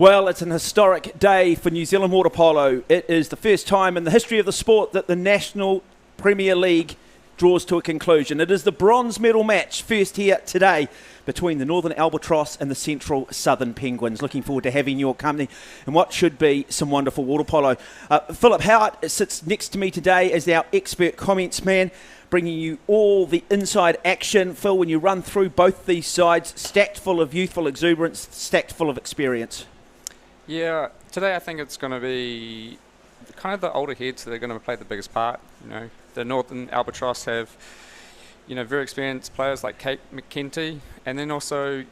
Well, it's an historic day for New Zealand Waterpolo. It is the first time in the history of the sport that the National Premier League draws to a conclusion. It is the bronze medal match, first here today, between the Northern Albatross and the Central Southern Penguins. Looking forward to having your company and what should be some wonderful water polo. Philip Howard sits next to me today as our expert comments man, bringing you all the inside action. Phil, when you run through both these sides, stacked full of youthful exuberance, stacked full of experience. Yeah, today I think it's going to be kind of the older heads that are going to play the biggest part. You know, the Northern Albatross have, very experienced players like Kate McKenty, and then also,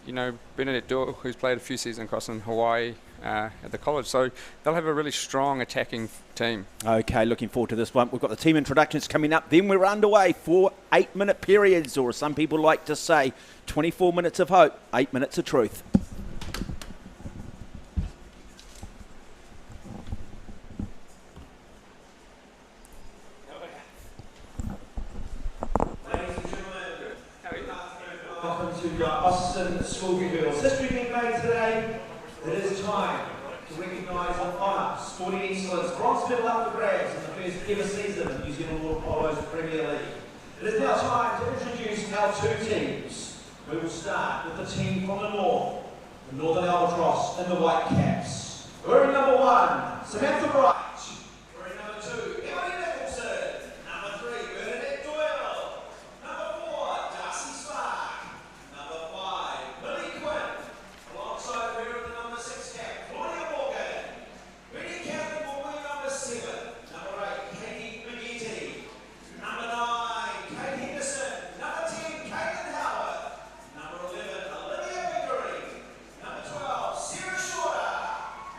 Bernadette Doyle, who's played a few seasons across in Hawaii at the college. So they'll have a really strong attacking team. Okay, looking forward to this one. We've got the team introductions coming up. Then we're underway for 8-minute periods, or as some people like to say, 24 minutes of hope, 8 minutes of truth. Austin School Girls. History being made today. It is time to recognise and honour sporting excellence. Bronze medal up for grabs in the first ever season of New Zealand Waterpolo's Premier League. It is now time to introduce our two teams. We will start with the team from the north, the Northern Albatross and the White Caps. Wearing number 1, Samantha Bright. Wearing number 2, Emily Nicholson. Number 3, Bernadette Doyle. Number 4, Darcy Spark. Number 5, Millie Quinn. Alongside her in the number 6 cap, Claudia Morgan. Ready captain will wear number 7. Number 8, Katie Rigetti. Number 9, Kate Henderson. Number 10, Caitlin Howard. Number 11, Olivia Vickery. Number 12, Sarah Shorter.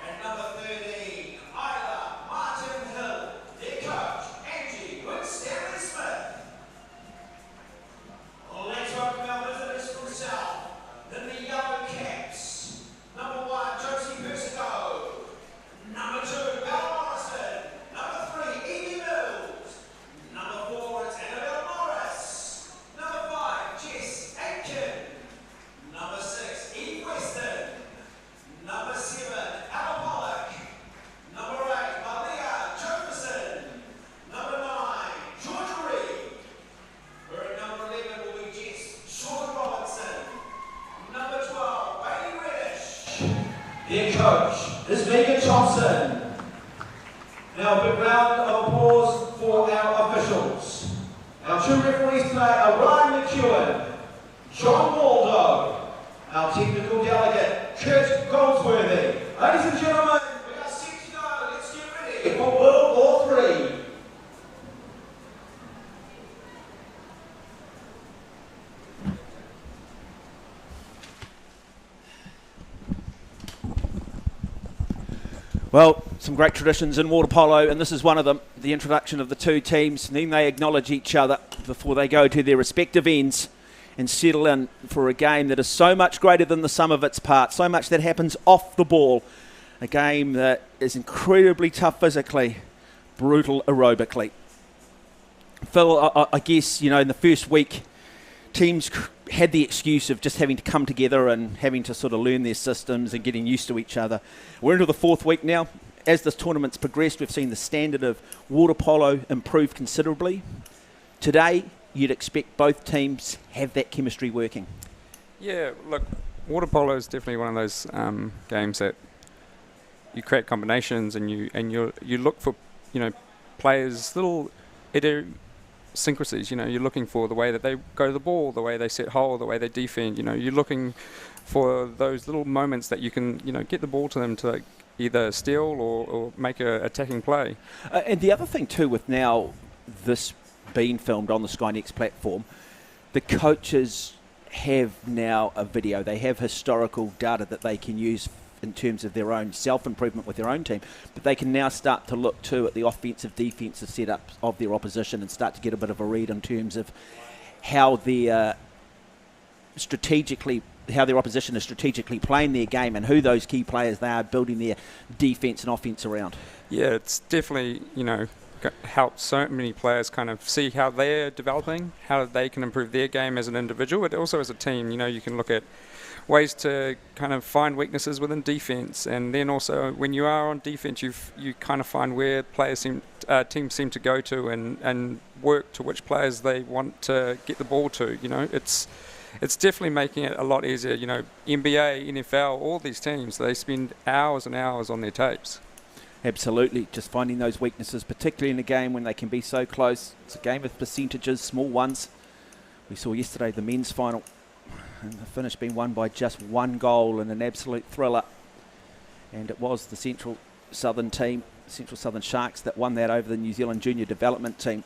And number 13, Isla Martin Hill. Their coach, Angie Wood-Stanley Smith. Let's welcome our visitors from South, in the yellow caps. Number 1, Josie Persico. Number 2, Bella Morrison. Number 3, Evie Mills. Number 4, it's Annabelle Morris. Number 5, Jess Aitken. Number 6, Eve Weston. Number 7, Ella Pollock. Number 8, Malia Jefferson. Number 9, Georgia Reed. Wearing number 11 will be Jess Sean Robinson. Number 12, Bailey Reddish. Their coach is Megan Thompson. Now a big round of applause for our officials. Our two referees today are Ryan McEwen, John Waldo, our technical delegate, Kurt Goldsworthy. Ladies and gentlemen, we are set to go. Let's get ready for World War III. Well, some great traditions in water polo, and this is one of them, the introduction of the two teams, and then they acknowledge each other before they go to their respective ends and settle in for a game that is so much greater than the sum of its parts, so much that happens off the ball, a game that is incredibly tough physically, brutal aerobically. Phil, I guess, in the first week, teams had the excuse of just having to come together and having to sort of learn their systems and getting used to each other. We're into the fourth week now. As this tournament's progressed, we've seen the standard of water polo improve considerably. Today, you'd expect both teams have that chemistry working. Yeah, look, water polo is definitely one of those games that you create combinations and you look for players' little idiosyncrasies. You're looking for the way that they go to the ball, the way they set hole, the way they defend. You're looking for those little moments that you can get the ball to them to either steal or make a attacking play. And the other thing too, with now this being filmed on the Sky Next platform, the coaches have now a video. They have historical data that they can use in terms of their own self-improvement with their own team, but they can now start to look too at the offensive, defensive setup of their opposition and start to get a bit of a read in terms of how their opposition is strategically playing their game and who those key players they are building their defense and offense around. Yeah, it's definitely, helped so many players kind of see how they're developing, how they can improve their game as an individual, but also as a team. You can look at ways to kind of find weaknesses within defense, and then also when you are on defense, you kind of find where teams seem to go to and work to which players they want to get the ball to. You know, it's definitely making it a lot easier. You know, NBA, NFL, all these teams, they spend hours and hours on their tapes. Absolutely, just finding those weaknesses, particularly in a game when they can be so close. It's a game of percentages, small ones. We saw yesterday the men's final, and the finish being won by just one goal in an absolute thriller. And it was the Central Southern team, Central Southern Sharks, that won that over the New Zealand junior development team.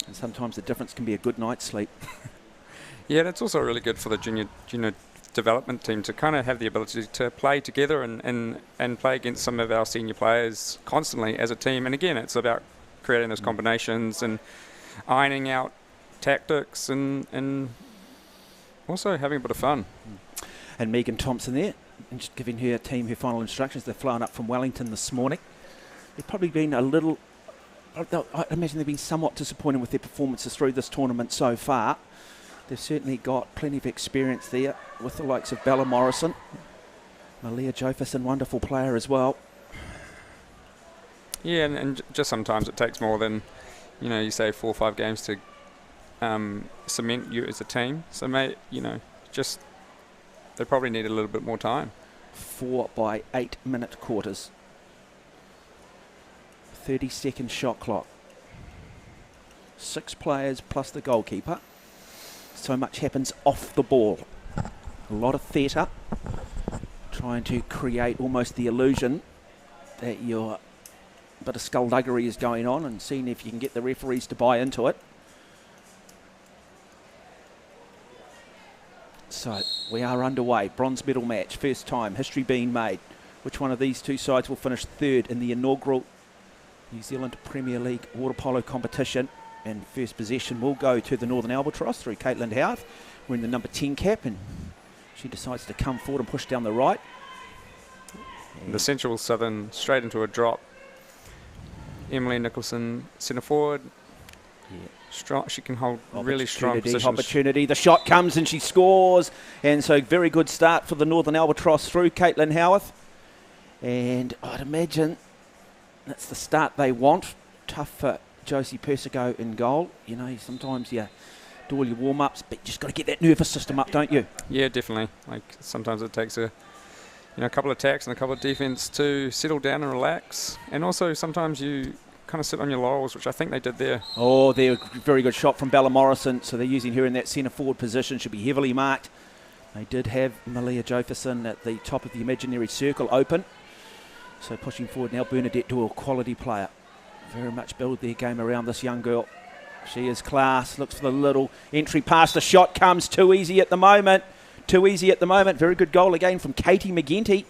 And sometimes the difference can be a good night's sleep. Yeah, and it's also really good for the junior development team to kind of have the ability to play together and play against some of our senior players constantly as a team. And again, it's about creating those combinations and ironing out tactics and also having a bit of fun. And Megan Thompson there, and just giving her team her final instructions. They're flying up from Wellington this morning. They've probably been I imagine they've been somewhat disappointed with their performances through this tournament so far. They've certainly got plenty of experience there with the likes of Bella Morrison. Malia Jofferson, wonderful player as well. Yeah, and just sometimes it takes more than, you say 4 or 5 games to cement you as a team. So, just they probably need a little bit more time. 4 by 8 minute quarters. 30-second shot clock. 6 players plus the goalkeeper. So much happens off the ball. A lot of theatre, trying to create almost the illusion that a bit of skullduggery is going on, and seeing if you can get the referees to buy into it. So we are underway. Bronze medal match, first time, history being made. Which one of these two sides will finish third in the inaugural New Zealand Premier League Waterpolo competition? And first possession will go to the Northern Albatross through Caitlin Howarth. We're in the number 10 cap, and she decides to come forward and push down the right. And the Central Southern straight into a drop. Emily Nicholson, centre forward. Yeah. Strong, she can hold really strong positions. Opportunity. The shot comes and she scores. And so very good start for the Northern Albatross through Caitlin Howarth. And I'd imagine that's the start they want. Tough for Josie Persico in goal. Sometimes you do all your warm-ups, but you just got to get that nervous system up, don't you? Yeah, definitely. Like sometimes it takes a couple of attacks and a couple of defense to settle down and relax. And also sometimes you kind of sit on your laurels, which I think they did there. Oh, they're a very good shot from Bella Morrison. So they're using her in that centre forward position. Should be heavily marked. They did have Malia Jofferson at the top of the imaginary circle open. So pushing forward now, Bernadette Doyle, quality player. Very much build their game around this young girl. She is class. Looks for the little entry pass. The shot comes too easy at the moment. Very good goal again from Katie McGinty.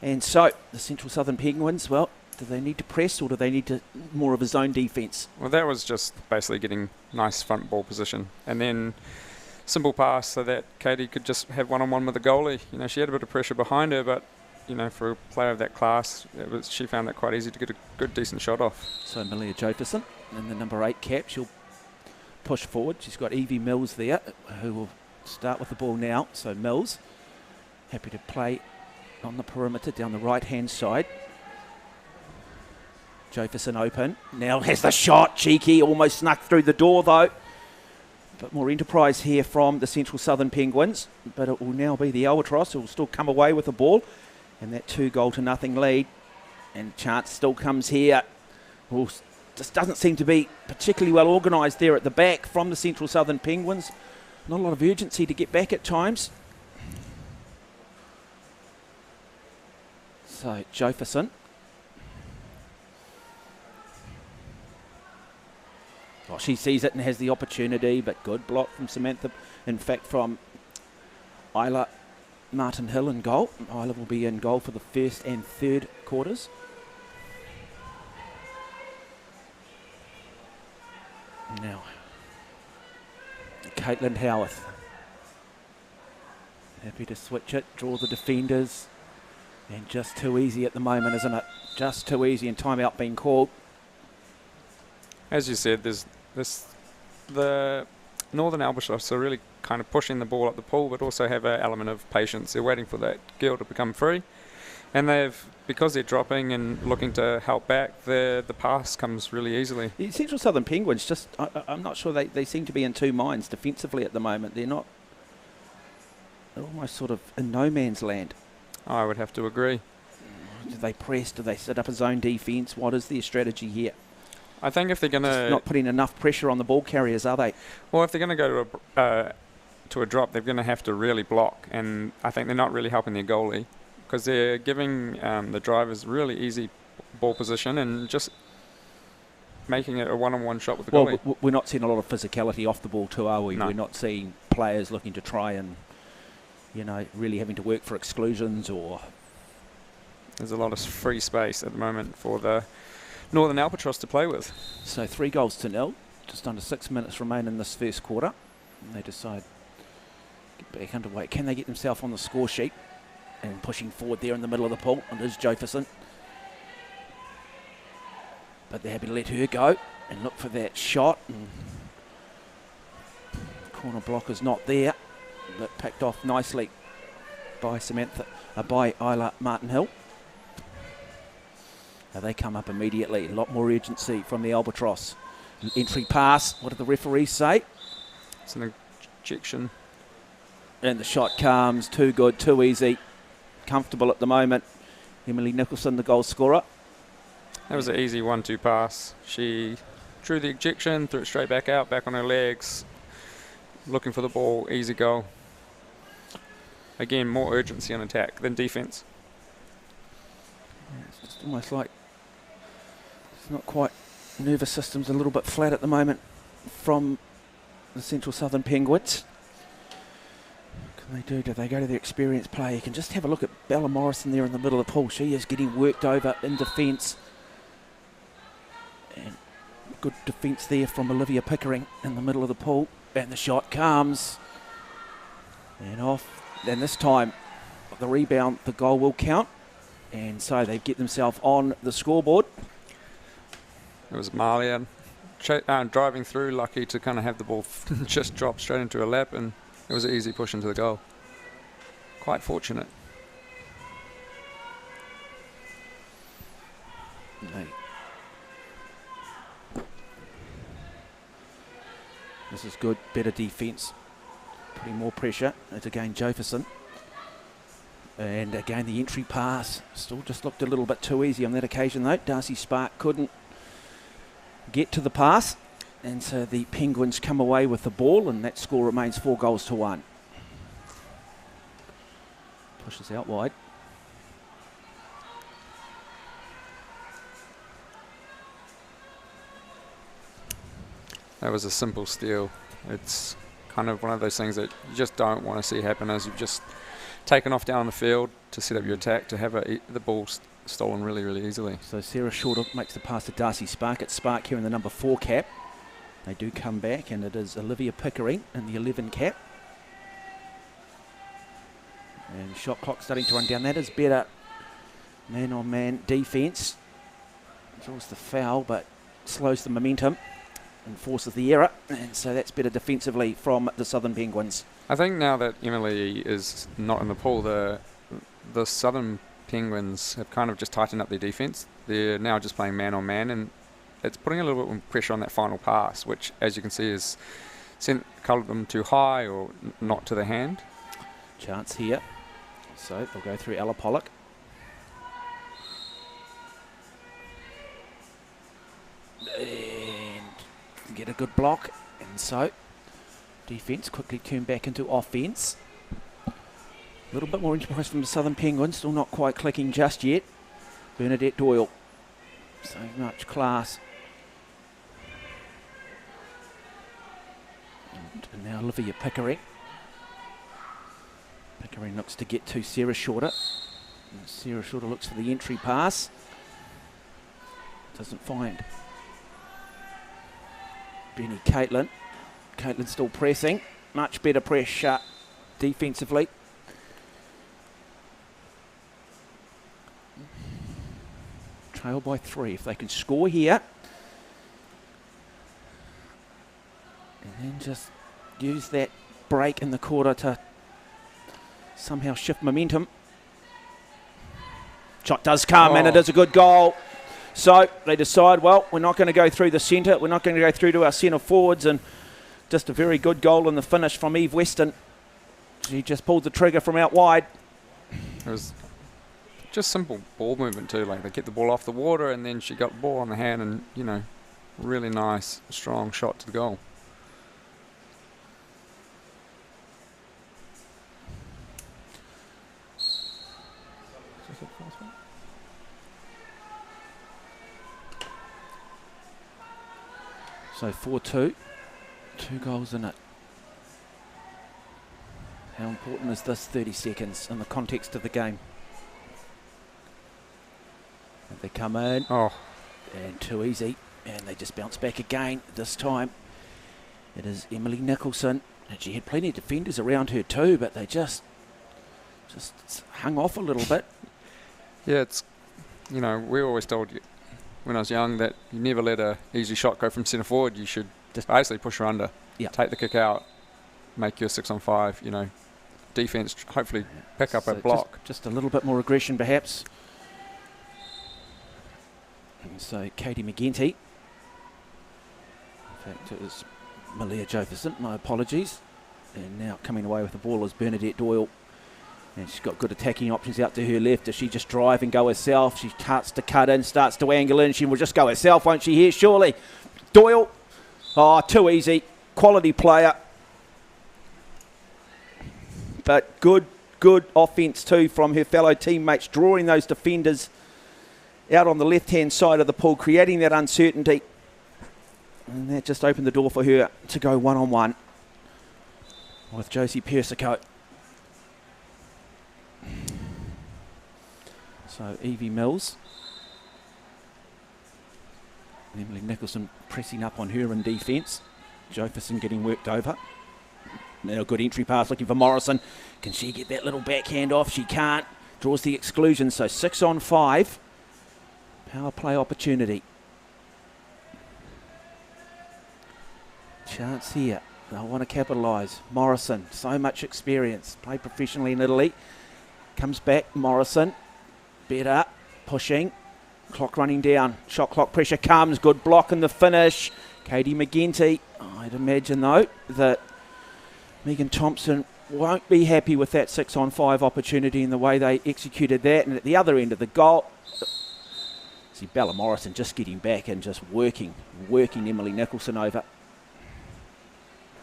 And so the Central Southern Penguins, well, do they need to press or do they need more of a zone defence? Well, that was just basically getting nice front ball position. And then simple pass so that Katie could just have one-on-one with the goalie. She had a bit of pressure behind her, but for a player of that class, she found it quite easy to get a good, decent shot off. So Malia Jofferson in the number 8 cap. She'll push forward. She's got Evie Mills there, who will start with the ball now. So Mills, happy to play on the perimeter down the right-hand side. Jofferson open. Now has the shot. Cheeky, almost snuck through the door though. Bit more enterprise here from the Central Southern Penguins, but it will now be the Albatross who will still come away with the ball. And that 2-0 lead. And chance still comes here. Well, just doesn't seem to be particularly well organised there at the back from the Central Southern Penguins. Not a lot of urgency to get back at times. So Jofferson. Well, she sees it and has the opportunity, but good block from Samantha. In fact, from Isla Martin Hill in goal. Isla will be in goal for the first and third quarters. Now, Caitlin Howarth. Happy to switch it, draw the defenders. And just too easy at the moment, isn't it? Just too easy, and timeout being called. As you said, there's the Northern Albatross are really kind of pushing the ball up the pool, but also have an element of patience. They're waiting for that girl to become free, and because they're dropping and looking to help back, the pass comes really easily. The Central Southern Penguins, just I'm not sure, they seem to be in two minds defensively at the moment. They're almost sort of in no man's land. I would have to agree. Do they press? Do they set up a zone defence? What is their strategy here? I think if they're going to... not putting enough pressure on the ball carriers, are they? Well, if they're going to go to a drop, they're going to have to really block, and I think they're not really helping their goalie, because they're giving the drivers really easy ball position and just making it a one-on-one shot with the goalie. Well, we're not seeing a lot of physicality off the ball too, are we? No. We're not seeing players looking to try and, really having to work for exclusions or... There's a lot of free space at the moment for the Northern Albatross to play with. So 3-0, just under 6 minutes remain in this first quarter. And they decide to get back underway. Can they get themselves on the score sheet? And pushing forward there in the middle of the pool, and there's Jefferson. But they're happy to let her go and look for that shot. And the corner block is not there, but picked off nicely by by Isla Martin-Hill. Now they come up immediately. A lot more urgency from the Albatross. An entry pass. What did the referees say? It's an ejection. And the shot comes. Too good, too easy. Comfortable at the moment. Emily Nicholson, the goal scorer. That was an easy 1-2 pass. She drew the ejection, threw it straight back out, back on her legs. Looking for the ball, easy goal. Again, more urgency on attack than defence. Yeah, it's just almost like it's not quite. Nervous system's a little bit flat at the moment from the Central Southern Penguins. What can they do? Do they go to their experienced player? You can just have a look at Bella Morrison there in the middle of the pool. She is getting worked over in defence. And good defence there from Olivia Pickering in the middle of the pool. And the shot comes. And off. And this time, the rebound, the goal will count. And so they get themselves on the scoreboard. It was Malia driving through, lucky to kind of have the ball just drop straight into her lap, and it was an easy push into the goal. Quite fortunate. This is good, better defence. Putting more pressure. It's again Jefferson. And again the entry pass. Still just looked a little bit too easy on that occasion though. Darcy Spark couldn't get to the pass. And so the Penguins come away with the ball, and that score remains 4-1. Pushes out wide. That was a simple steal. It's kind of one of those things that you just don't want to see happen, as you've just taken off down the field to set up your attack, to have the ball stolen really, really easily. So Sarah Shorter makes the pass to Darcy Spark. It's Spark here in the number 4 cap. They do come back, and it is Olivia Pickering in the 11 cap. And shot clock starting to run down. That is better man-on-man defence. Draws the foul, but slows the momentum and forces the error. And so that's better defensively from the Southern Penguins. I think now that Emily is not in the pool, the Southern Penguins have kind of just tightened up their defence. They're now just playing man-on-man, and it's putting a little bit of pressure on that final pass, which, as you can see, is coloured them too high or not to the hand. Chance here. So they'll go through Ella Pollock. And get a good block. And so defence quickly turn back into offence. A little bit more enterprise from the Southern Penguins. Still not quite clicking just yet. Bernadette Doyle. So much class. And now Olivia Pickering. Pickering looks to get to Sarah Shorter. And Sarah Shorter looks for the entry pass. Doesn't find Benny Caitlin. Caitlin still pressing. Much better pressure defensively. Trail by 3. If they can score here. And then just use that break in the quarter to somehow shift momentum. Shot does come, and it is a good goal. So they decide, well, we're not going to go through the centre. We're not going to go through to our centre forwards. And just a very good goal in the finish from Eve Weston. She just pulled the trigger from out wide. It was just simple ball movement too. Like, they get the ball off the water, and then she got the ball on the hand, and, you know, really nice, strong shot to the goal. So 4-2, 2 goals in it. How important is this 30 seconds in the context of the game? And they come in, and too easy, and they just bounce back again. This time it is Emily Nicholson, and she had plenty of defenders around her too, but they just hung off a little bit. Yeah, it's, you know, we always told you when I was young that you never let a easy shot go from centre forward. You should just basically push her under, take the kick out, make your 6-on-5, you know, defence, hopefully pick up a block. Just a little bit more aggression perhaps. And so Katie McGinty, in fact it was Malia Jefferson, my apologies, and now coming away with the ball is Bernadette Doyle. And she's got good attacking options out to her left. Does she just drive and go herself? She starts to cut in, starts to angle in. She will just go herself, won't she, here, surely? Doyle. Oh, too easy. Quality player. But good offence too from her fellow teammates, drawing those defenders out on the left-hand side of the pool, creating that uncertainty. And that just opened the door for her to go one-on-one with Josie Persico. So Evie Mills, Emily Nicholson pressing up on her in defence. Jefferson getting worked over. Now a good entry pass looking for Morrison. Can she get that little backhand off? She can't. Draws the exclusion. So 6-on-5. Power play opportunity. Chance here. They'll want to capitalise. Morrison, so much experience. Played professionally in Italy. Comes back, Morrison. Better, pushing. Clock running down. Shot clock pressure comes. Good block in the finish. Katie McGinty. I'd imagine, though, that Megan Thompson won't be happy with that 6-on-5 opportunity in the way they executed that. And at the other end of the goal, see Bella Morrison just getting back and just working Emily Nicholson over.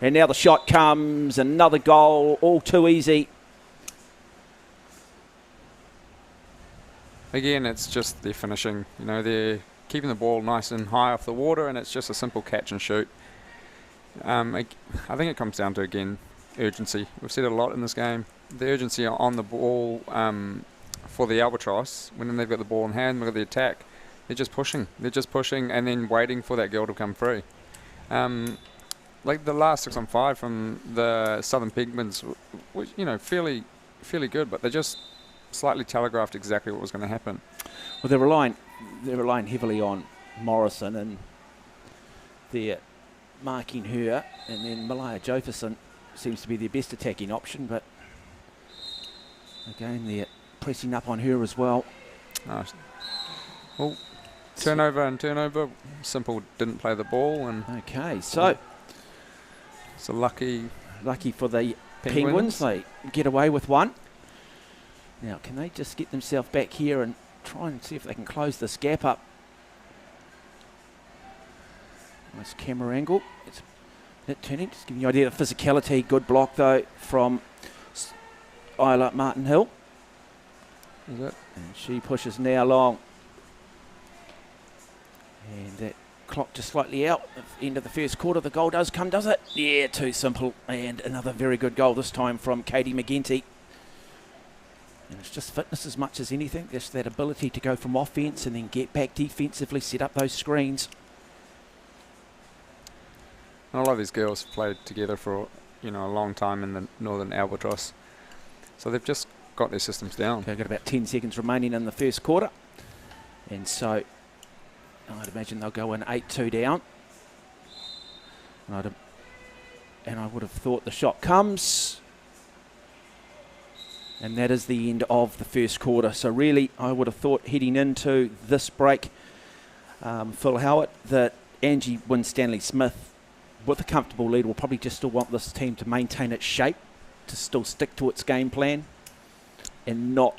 And now the shot comes. Another goal. All too easy. Again, it's just their finishing. You know, they're keeping the ball nice and high off the water, and it's just a simple catch and shoot. I think it comes down to, again, urgency. We've said it a lot in this game. The urgency on the ball for the Albatross, when they've got the ball in hand, look at the attack. They're just pushing. They're just pushing and then waiting for that girl to come free. Like the last 6-on-5 from the Southern Penguins was, you know, fairly good, but they just slightly telegraphed exactly what was going to happen. Well, they're relying heavily on Morrison, and they're marking her, and then Malia Jefferson seems to be their best attacking option, but again they're pressing up on her as well. Nice. Well, turnover. Simple didn't play the ball, and okay, so it's a lucky for the Penguins. They get away with one. Now, can they just get themselves back here and try and see if they can close this gap up? Nice camera angle. It's net turning, just giving you an idea of physicality. Good block, though, from Isla Martin-Hill. Is it? And she pushes now long. And that clock just slightly out. End of the first quarter, the goal does come, does it? Yeah, too simple. And another very good goal, this time from Katie McGinty. And it's just fitness as much as anything. Just that ability to go from offence and then get back defensively, set up those screens. And a lot of these girls have played together for, you know, a long time in the Northern Albatross. So they've just got their systems down. Okay, got about 10 seconds remaining in the first quarter. And so I'd imagine they'll go in 8-2 down. And I would have thought the shot comes. And that is the end of the first quarter. So really, I would have thought heading into this break, Phil Howard, that Angie Winstanley-Smith, with a comfortable lead, will probably just still want this team to maintain its shape, to still stick to its game plan, and not,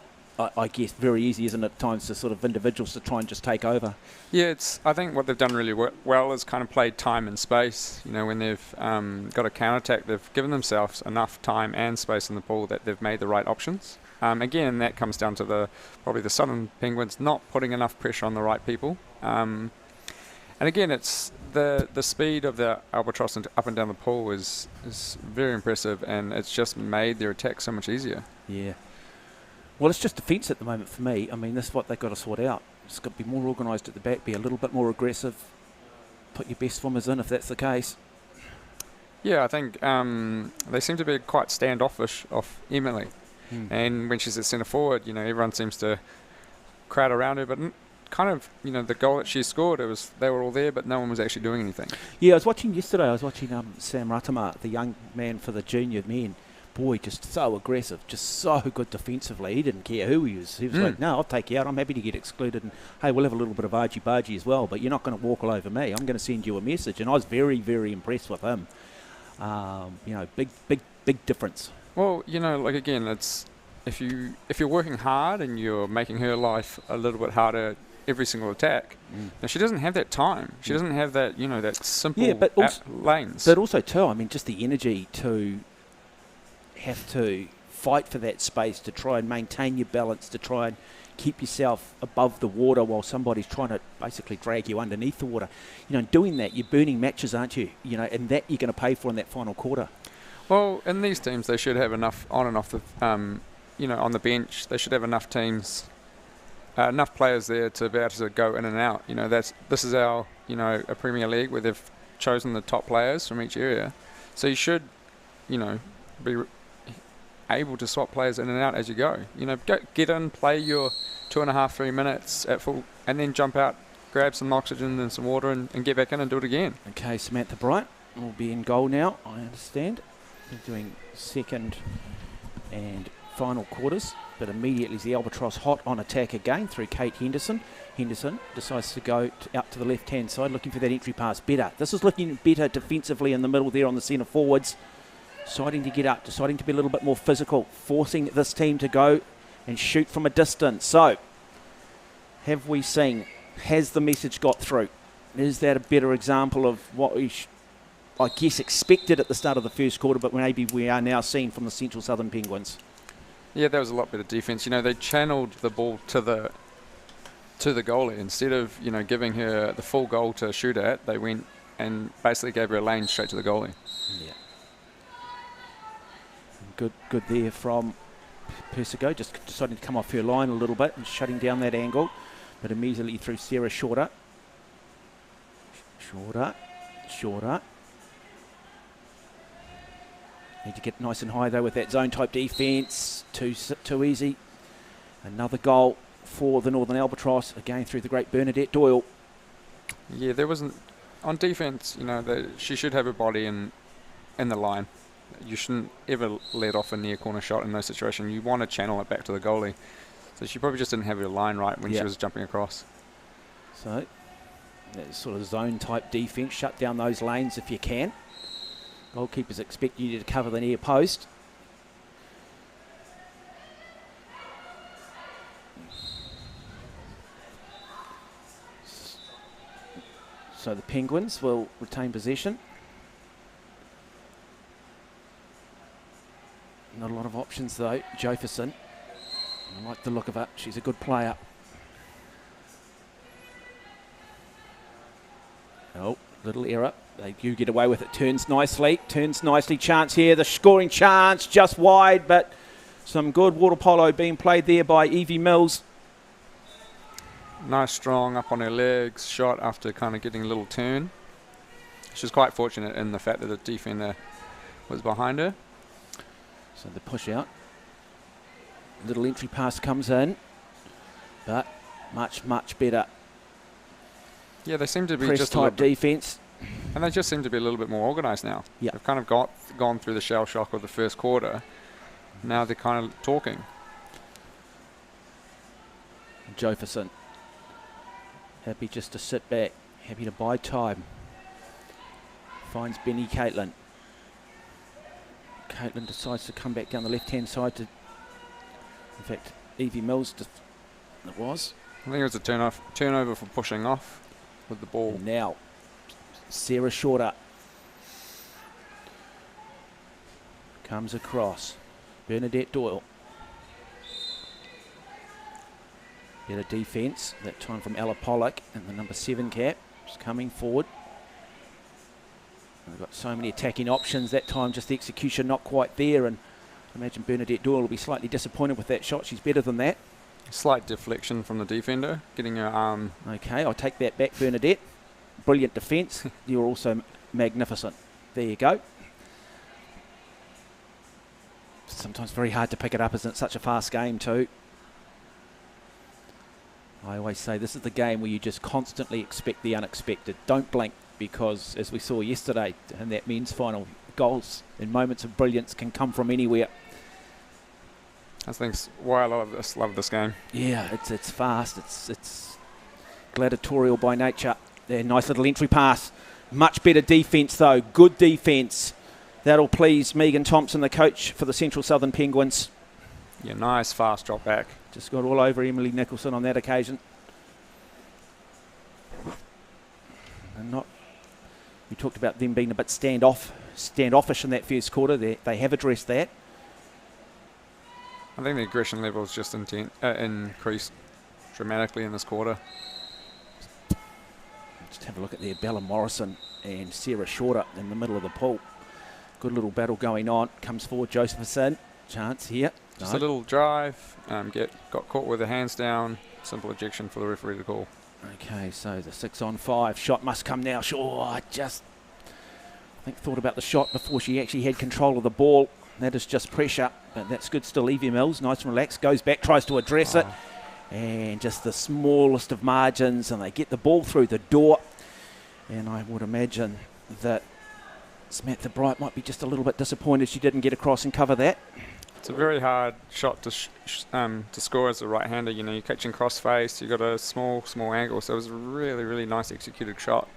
I guess, very easy, isn't it, at times, to sort of individuals to try and just take over. Yeah, I think what they've done really well is kind of played time and space. You know, when they've got a counter-attack, they've given themselves enough time and space in the pool that they've made the right options. Again, that comes down to probably the Southern Penguins not putting enough pressure on the right people. And again, it's the speed of the Albatross up and down the pool is very impressive, and it's just made their attack so much easier. Yeah. Well, it's just defence at the moment for me. I mean, this is what they've got to sort out. It's got to be more organised at the back, be a little bit more aggressive, put your best swimmers in if that's the case. Yeah, I think they seem to be quite standoffish off Emily. And when she's at centre forward, you know, everyone seems to crowd around her, but kind of, you know, the goal that she scored, they were all there, but no one was actually doing anything. Yeah, I was watching yesterday, Sam Ratama, the young man for the junior men. Boy, just so aggressive, just so good defensively. He didn't care who he was. He was like, no, I'll take you out. I'm happy to get excluded. And, hey, we'll have a little bit of argy-bargy as well, but you're not going to walk all over me. I'm going to send you a message. And I was very, very impressed with him. You know, big difference. Well, you know, like, again, it's if you're working hard and you're making her life a little bit harder every single attack, now she doesn't have that time. She doesn't have that, you know, that simple lanes. But also, too, I mean, just the energy to have to fight for that space, to try and maintain your balance, to try and keep yourself above the water while somebody's trying to basically drag you underneath the water. You know, doing that, you're burning matches, aren't you? You know, and that you're going to pay for in that final quarter. Well, in these teams, they should have enough on and off the, you know, on the bench. They should have enough teams, enough players there to be able to go in and out. You know, this is our, you know, a Premier League where they've chosen the top players from each area. So you should, you know, be able to swap players in and out as you go. You know, get in, play your 2.5, 3 minutes at full, and then jump out, grab some oxygen and some water, and get back in and do it again. Okay, Samantha Bright will be in goal now, I understand. They're doing second and final quarters, but immediately is the Albatross hot on attack again through Kate Henderson. Henderson decides to go out to the left-hand side, looking for that entry pass. Better. This is looking better defensively in the middle there on the centre forwards. Deciding to get up, deciding to be a little bit more physical, forcing this team to go and shoot from a distance. So, have we seen, has the message got through? Is that a better example of what we, I guess, expected at the start of the first quarter, but maybe we are now seeing from the Central Southern Penguins? Yeah, that was a lot better defence. You know, they channeled the ball to the goalie. Instead of, you know, giving her the full goal to shoot at, they went and basically gave her a lane straight to the goalie. Yeah. Good there from Persico, just deciding to come off her line a little bit and shutting down that angle, but immediately through Sarah Shorter. Need to get nice and high though with that zone type defence. Too easy. Another goal for the Northern Albatross, again through the great Bernadette Doyle. Yeah, there wasn't, on defence, you know, she should have her body in the line. You shouldn't ever let off a near corner shot in those situations. You want to channel it back to the goalie. So she probably just didn't have her line right when she was jumping across. So that sort of zone type defence, shut down those lanes if you can. Goalkeepers expect you to cover the near post. So the Penguins will retain possession. Not a lot of options though. Jefferson, I like the look of her. She's a good player. Oh, little error. They do get away with it. Turns nicely. Chance here. The scoring chance just wide, but some good water polo being played there by Evie Mills. Nice strong up on her legs shot after kind of getting a little turn. She was quite fortunate in the fact that the defender was behind her. So the push out. Little entry pass comes in, but much better. Yeah, they seem to be press just type defence. And they just seem to be a little bit more organised now. Yeah. They've kind of gone through the shell shock of the first quarter. Now they're kind of talking. Jefferson, happy just to sit back, happy to buy time. Finds Benny Caitlin. Caitlin decides to come back down the left-hand side to, in fact, Evie Mills, it was. I think it was a turnover for pushing off with the ball. And now, Sarah Shorter comes across. Bernadette Doyle. Better defence, that time from Ella Pollock, and the number 7 cap is coming forward. And they've got so many attacking options, that time just the execution not quite there, and I imagine Bernadette Doyle will be slightly disappointed with that shot. She's better than that. Slight deflection from the defender, getting her arm. Okay, I'll take that back, Bernadette. Brilliant defence. You're also magnificent. There you go. Sometimes very hard to pick it up, isn't it? Such a fast game too. I always say this is the game where you just constantly expect the unexpected. Don't blink, because as we saw yesterday in that men's final, goals and moments of brilliance can come from anywhere. I think why I love this game. Yeah, it's fast. It's gladiatorial by nature. There, nice little entry pass. Much better defence though. Good defence. That'll please Megan Thompson, the coach for the Central Southern Penguins. Yeah, nice fast drop back. Just got all over Emily Nicholson on that occasion. And we talked about them being a bit standoffish in that first quarter. They have addressed that. I think the aggression levels just increased dramatically in this quarter. Just have a look at there. Bella Morrison and Sarah Shorter in the middle of the pool. Good little battle going on. Comes forward Josephson. Chance here. Just a little drive. Got caught with the hands down. Simple ejection for the referee to call. Okay, so the 6-on-5 shot must come now. Sure, I think thought about the shot before she actually had control of the ball. That is just pressure, but that's good still. Evie Mills, nice and relaxed, goes back, tries to address it, and just the smallest of margins, and they get the ball through the door. And I would imagine that Samantha Bright might be just a little bit disappointed she didn't get across and cover that. It's a very hard shot to score as a right-hander. You know, you're catching cross-face, you've got a small angle, so it was a really, really nice executed shot.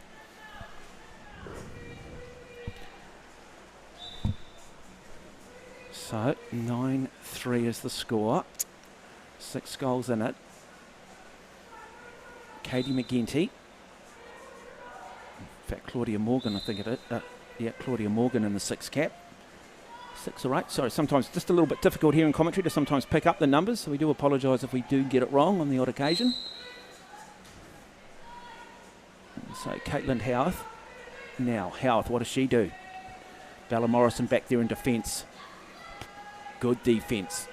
So 9-3 is the score. 6 goals in it. Katie McGinty. In fact, Claudia Morgan, I think it is. Yeah, Claudia Morgan in the 6 cap. 6 or 8. Sorry, sometimes just a little bit difficult here in commentary to sometimes pick up the numbers, so we do apologise if we do get it wrong on the odd occasion. So Caitlin Howarth. Now, Howarth, what does she do? Bella Morrison back there in defence. Good defence.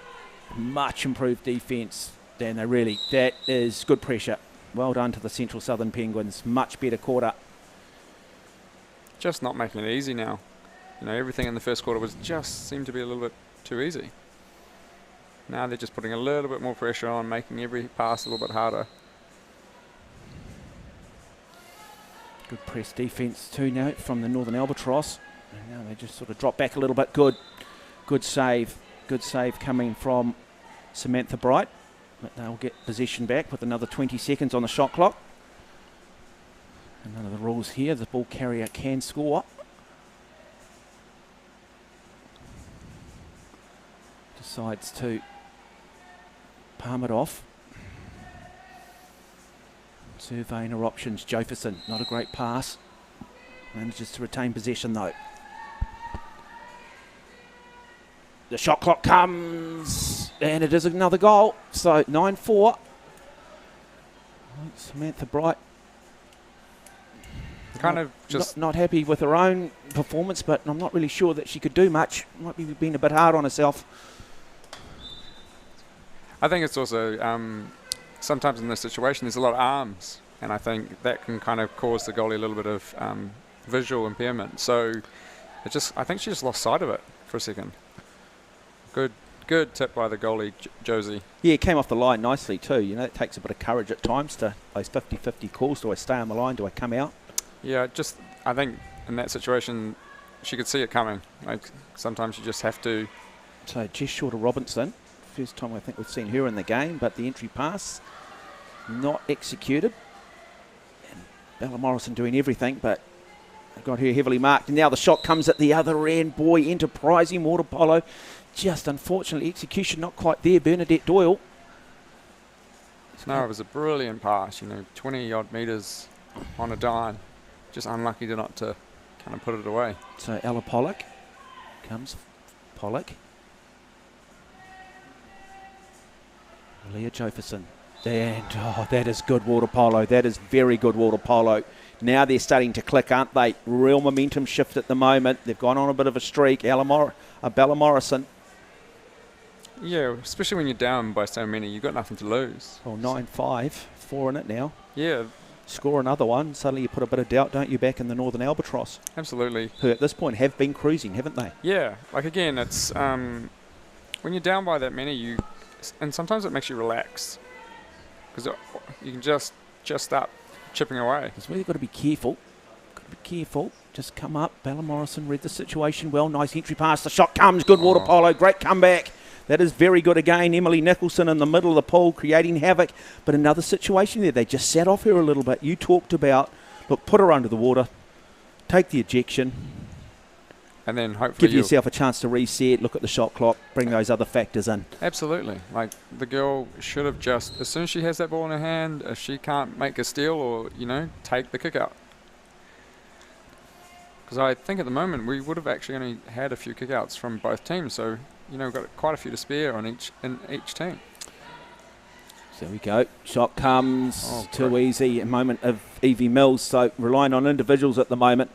Much improved defence. Dan, that is good pressure. Well done to the Central Southern Penguins. Much better quarter. Just not making it easy now. You know, everything in the first quarter seemed to be a little bit too easy. Now they're just putting a little bit more pressure on, making every pass a little bit harder. Good press defence too now from the Northern Albatross. And now they just sort of drop back a little bit. Good save. Good save coming from Samantha Bright. But they'll get possession back with another 20 seconds on the shot clock. And none of the rules here. The ball carrier can score. Decides to palm it off. Surveying her options. Jefferson, not a great pass. Manages to retain possession though. The shot clock comes, and it is another goal. So 9-4. Samantha Bright. Kind of just not happy with her own performance, but I'm not really sure that she could do much. Might be being a bit hard on herself. I think it's also sometimes in this situation there's a lot of arms, and I think that can kind of cause the goalie a little bit of visual impairment. So I think she just lost sight of it for a second. Good tip by the goalie, Josie. Yeah, it came off the line nicely too. You know, it takes a bit of courage at times to those 50-50 calls. Do I stay on the line? Do I come out? Yeah, I think in that situation, she could see it coming. Like, sometimes you just have to. So just short of Robinson. First time I think we've seen her in the game, but the entry pass not executed. And Bella Morrison doing everything, but got her heavily marked. And now the shot comes at the other end. Boy, enterprising Waterpolo. Just unfortunately, execution not quite there. Bernadette Doyle. No, it was a brilliant pass, 20 odd metres on a dime. Just unlucky not to kind of put it away. So Ella Pollock comes. Pollock. Leah Jefferson. And that is good water polo. That is very good water polo. Now they're starting to click, aren't they? Real momentum shift at the moment. They've gone on a bit of a streak. Bella Morrison. Yeah, especially when you're down by so many, you've got nothing to lose. Well, 9-5, 4 in it now. Yeah. Score another one. Suddenly you put a bit of doubt, don't you, back in the Northern Albatross? Absolutely. Who at this point have been cruising, haven't they? Yeah. Like, again, it's when you're down by that many, and sometimes it makes you relax because you can just start chipping away. That's where you've got to be careful. Just come up. Bella Morrison read the situation well. Nice entry pass. The shot comes. Good water polo. Great comeback. That is very good again. Emily Nicholson in the middle of the pool creating havoc. But another situation there. They just sat off her a little bit. You talked about, look, put her under the water. Take the ejection. And then hopefully give yourself a chance to reset, look at the shot clock, bring those other factors in. Absolutely. Like, the girl should have just, as soon as she has that ball in her hand, if she can't make a steal or, take the kick out. Because I think at the moment we would have actually only had a few kick-outs from both teams, so we've got quite a few to spare in each team. So there we go. Shot comes too easy. A moment of Evie Mills, so relying on individuals at the moment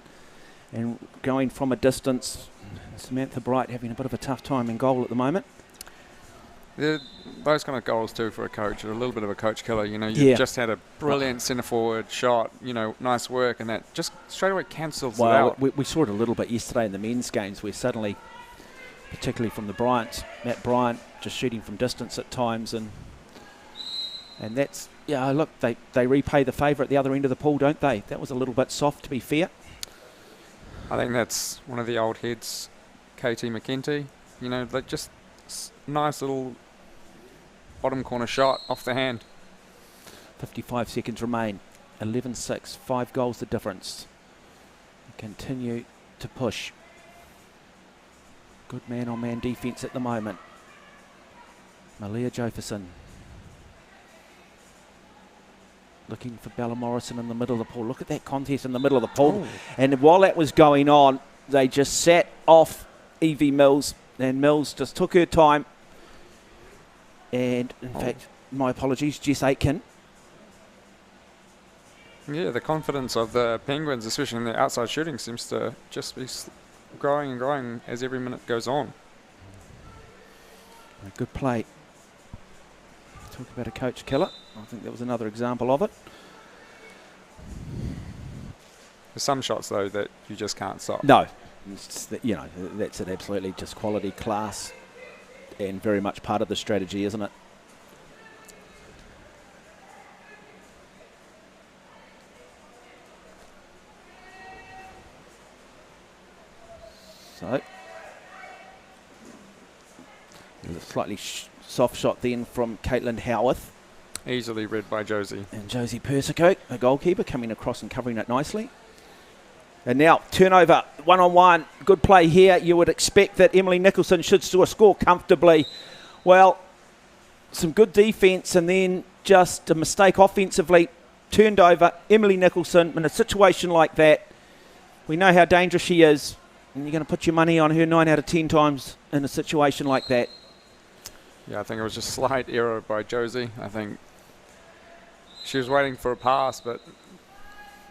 and going from a distance. Samantha Bright having a bit of a tough time in goal at the moment. Those kind of goals too for a coach are a little bit of a coach killer. You've just had a brilliant centre forward shot, nice work, and that just straight away cancels it out. We saw it a little bit yesterday in the men's games where suddenly, particularly from the Bryants, Matt Bryant just shooting from distance at times, and that's, look, they repay the favour at the other end of the pool, don't they? That was a little bit soft, to be fair. I think that's one of the old heads, KT McKenty. They just nice little bottom corner shot off the hand. 55 seconds remain. 11-6, 5 goals the difference. Continue to push. Good man-on-man defence at the moment. Malia Jefferson. Looking for Bella Morrison in the middle of the pool. Look at that contest in the middle of the pool. And while that was going on, they just sat off Evie Mills. And Mills just took her time. And, in fact, my apologies, Jess Aitken. Yeah, the confidence of the Penguins, especially in their outside shooting, seems to just be growing and growing as every minute goes on. A good play. Talk about a coach killer. I think that was another example of it. There's some shots, though, that you just can't stop. No. It's that, that's it, absolutely just quality, class, and very much part of the strategy, isn't it? So, a slightly soft shot then from Caitlin Howarth. Easily read by Josie. And Josie Persico, the goalkeeper, coming across and covering it nicely. And now, turnover, one-on-one, good play here. You would expect that Emily Nicholson should still score comfortably. Well, some good defence and then just a mistake offensively. Turned over, Emily Nicholson, in a situation like that, we know how dangerous she is, and you're going to put your money on her 9 out of 10 times in a situation like that. Yeah, I think it was just slight error by Josie. I think she was waiting for a pass, but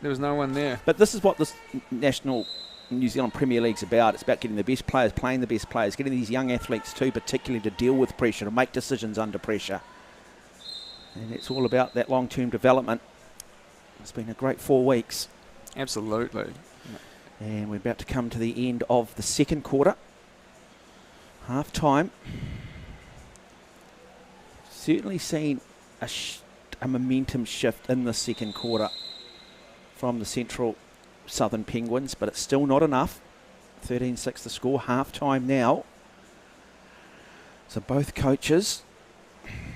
there was no one there. But this is what this National New Zealand Premier League's about. It's about getting the best players, playing the best players, getting these young athletes too, particularly to deal with pressure, to make decisions under pressure. And it's all about that long-term development. It's been a great 4 weeks. Absolutely. And we're about to come to the end of the second quarter. Half time. Certainly seen a momentum shift in the second quarter from the Central Southern Penguins, but it's still not enough. 13-6 the score, half-time now. So both coaches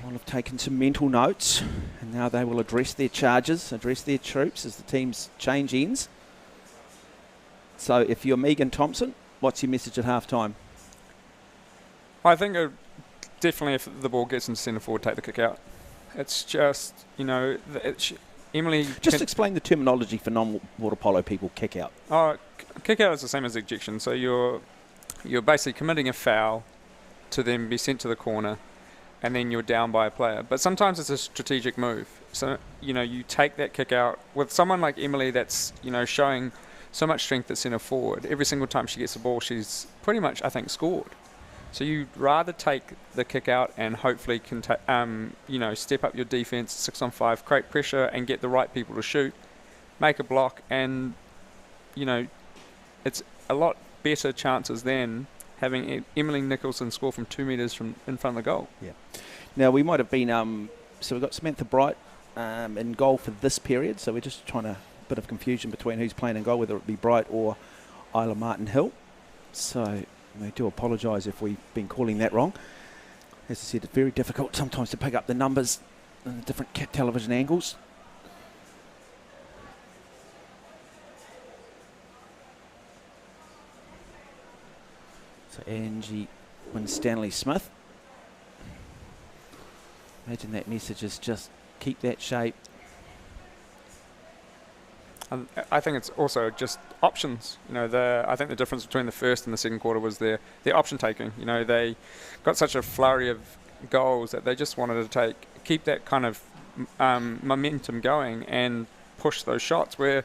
will have taken some mental notes, and now they will address their charges, address their troops as the teams change ends. So if you're Megan Thompson, what's your message at half-time? I think definitely if the ball gets into centre forward, take the kick out. It's just, Emily... Just explain the terminology for non-water polo people, kick out. Kick out is the same as ejection. So you're basically committing a foul to then be sent to the corner, and then you're down by a player. But sometimes it's a strategic move. So, you take that kick out. With someone like Emily that's, showing so much strength at centre forward, every single time she gets the ball, she's pretty much, I think, scored. So you'd rather take the kick out and hopefully step up your defence 6-on-5, create pressure and get the right people to shoot, make a block, and it's a lot better chances than having Emily Nicholson score from 2 metres from in front of the goal. Yeah. Now we might have been so we've got Samantha Bright in goal for this period. So we're just trying a bit of confusion between who's playing in goal, whether it be Bright or Isla Martin Hill. So we do apologise if we've been calling that wrong. As I said, it's very difficult sometimes to pick up the numbers in the different television angles. So Angie Winstanley-Smith. Imagine that message is just keep that shape. I think it's also just options. I think the difference between the first and the second quarter was their option taking. They got such a flurry of goals that they just wanted to keep that kind of momentum going and push those shots. Where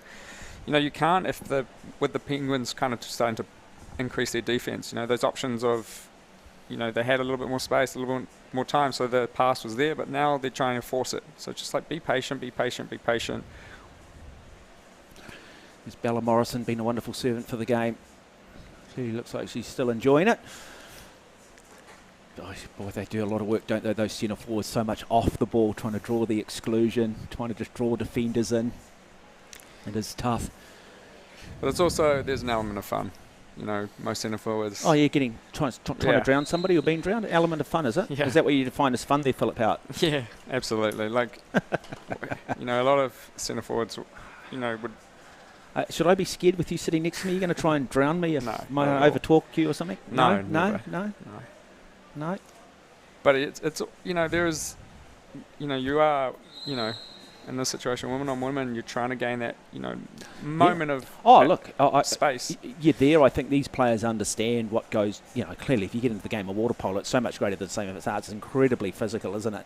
you can't with the Penguins kind of starting to increase their defence. Those options of they had a little bit more space, a little bit more time, so the pass was there. But now they're trying to force it. So just be patient, be patient, be patient. There's Bella Morrison, been a wonderful servant for the game. Clearly looks like she's still enjoying it. Oh, boy, they do a lot of work, don't they, those centre forwards, so much off the ball, trying to draw the exclusion, trying to just draw defenders in. It is tough. But it's also, there's an element of fun. Most centre forwards... Oh, yeah, trying to drown somebody or being drowned. Element of fun, is it? Yeah. Is that what you define as fun there, Philip Howard? Yeah, absolutely. A lot of centre forwards, would... should I be scared with you sitting next to me? You're going to try and drown me if I over-talk you or something? No. But it's there is, you are, in this situation, woman on woman, you're trying to gain that, moment of space. There, I think these players understand what goes, clearly if you get into the game of water polo, it's so much greater than the same of its arts. It's incredibly physical, isn't it?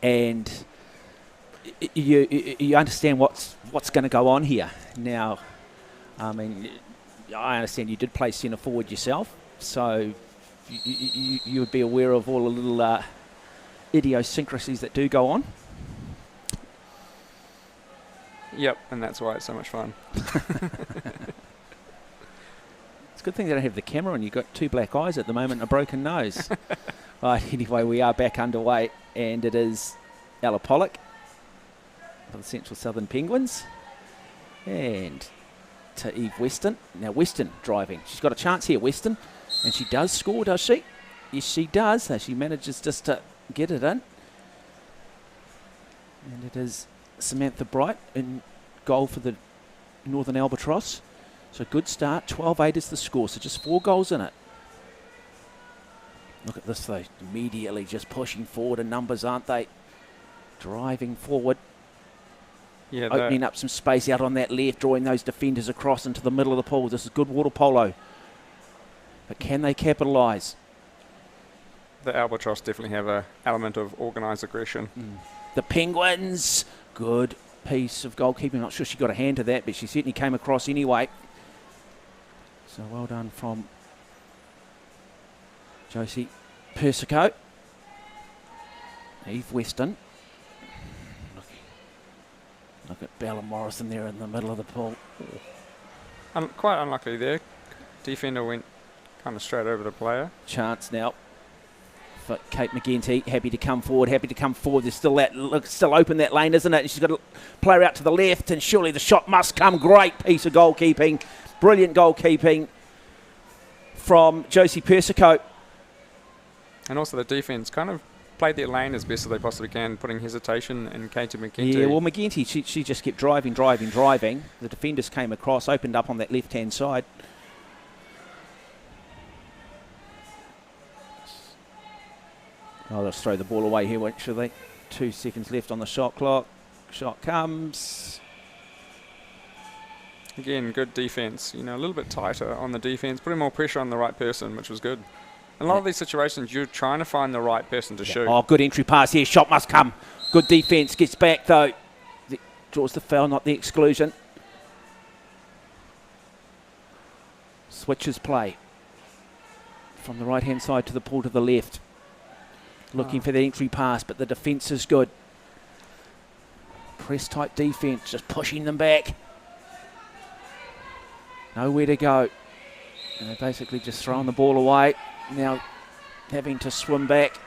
And you understand what's going to go on here. Now, I understand you did play centre forward yourself, so you would be aware of all the little idiosyncrasies that do go on. Yep, and that's why it's so much fun. It's a good thing they don't have the camera and you've got two black eyes at the moment and a broken nose. Right, anyway, we are back underway, and it is Ella Pollock for the Central Southern Penguins, and to Eve Weston. Now Weston driving. She's got a chance here, Weston, and she does score, does she? Yes, she does. She manages just to get it in. And it is Samantha Bright in goal for the Northern Albatross. So good start. 12-8 is the score, so just 4 goals in it. Look at this though, immediately just pushing forward in numbers, aren't they? Driving forward. Yeah, opening up some space out on that left, drawing those defenders across into the middle of the pool. This is good water polo. But can they capitalise? The Albatross definitely have an element of organised aggression. The Penguins, good piece of goalkeeping. Not sure she got a hand to that, but she certainly came across anyway. So well done from Josie Persico. Eve Weston. Look at Bella Morrison there in the middle of the pool. Quite unlucky there. Defender went kind of straight over the player. Chance now for Kate McGinty. Happy to come forward. There's still open, that lane, isn't it? She's got to play her out to the left, and surely the shot must come. Great piece of goalkeeping. Brilliant goalkeeping from Josie Persico. And also the defence kind of played their lane as best as they possibly can, putting hesitation in Katie McGinty. Yeah, well, McGinty, she just kept driving. The defenders came across, opened up on that left-hand side. Oh, let's throw the ball away here, won't they? 2 seconds left on the shot clock. Shot comes. Again, good defence. You know, a little bit tighter on the defence, putting more pressure on the right person, which was good. In a lot of these situations, you're trying to find the right person to shoot. Oh, good entry pass here. Shot must come. Good defence. Gets back, though. Draws the foul, not the exclusion. Switches play. From the right-hand side to the pool to the left. Looking for the entry pass, but the defence is good. Press-type defence, just pushing them back. Nowhere to go. And they're basically just throwing the ball away. Now having to swim back.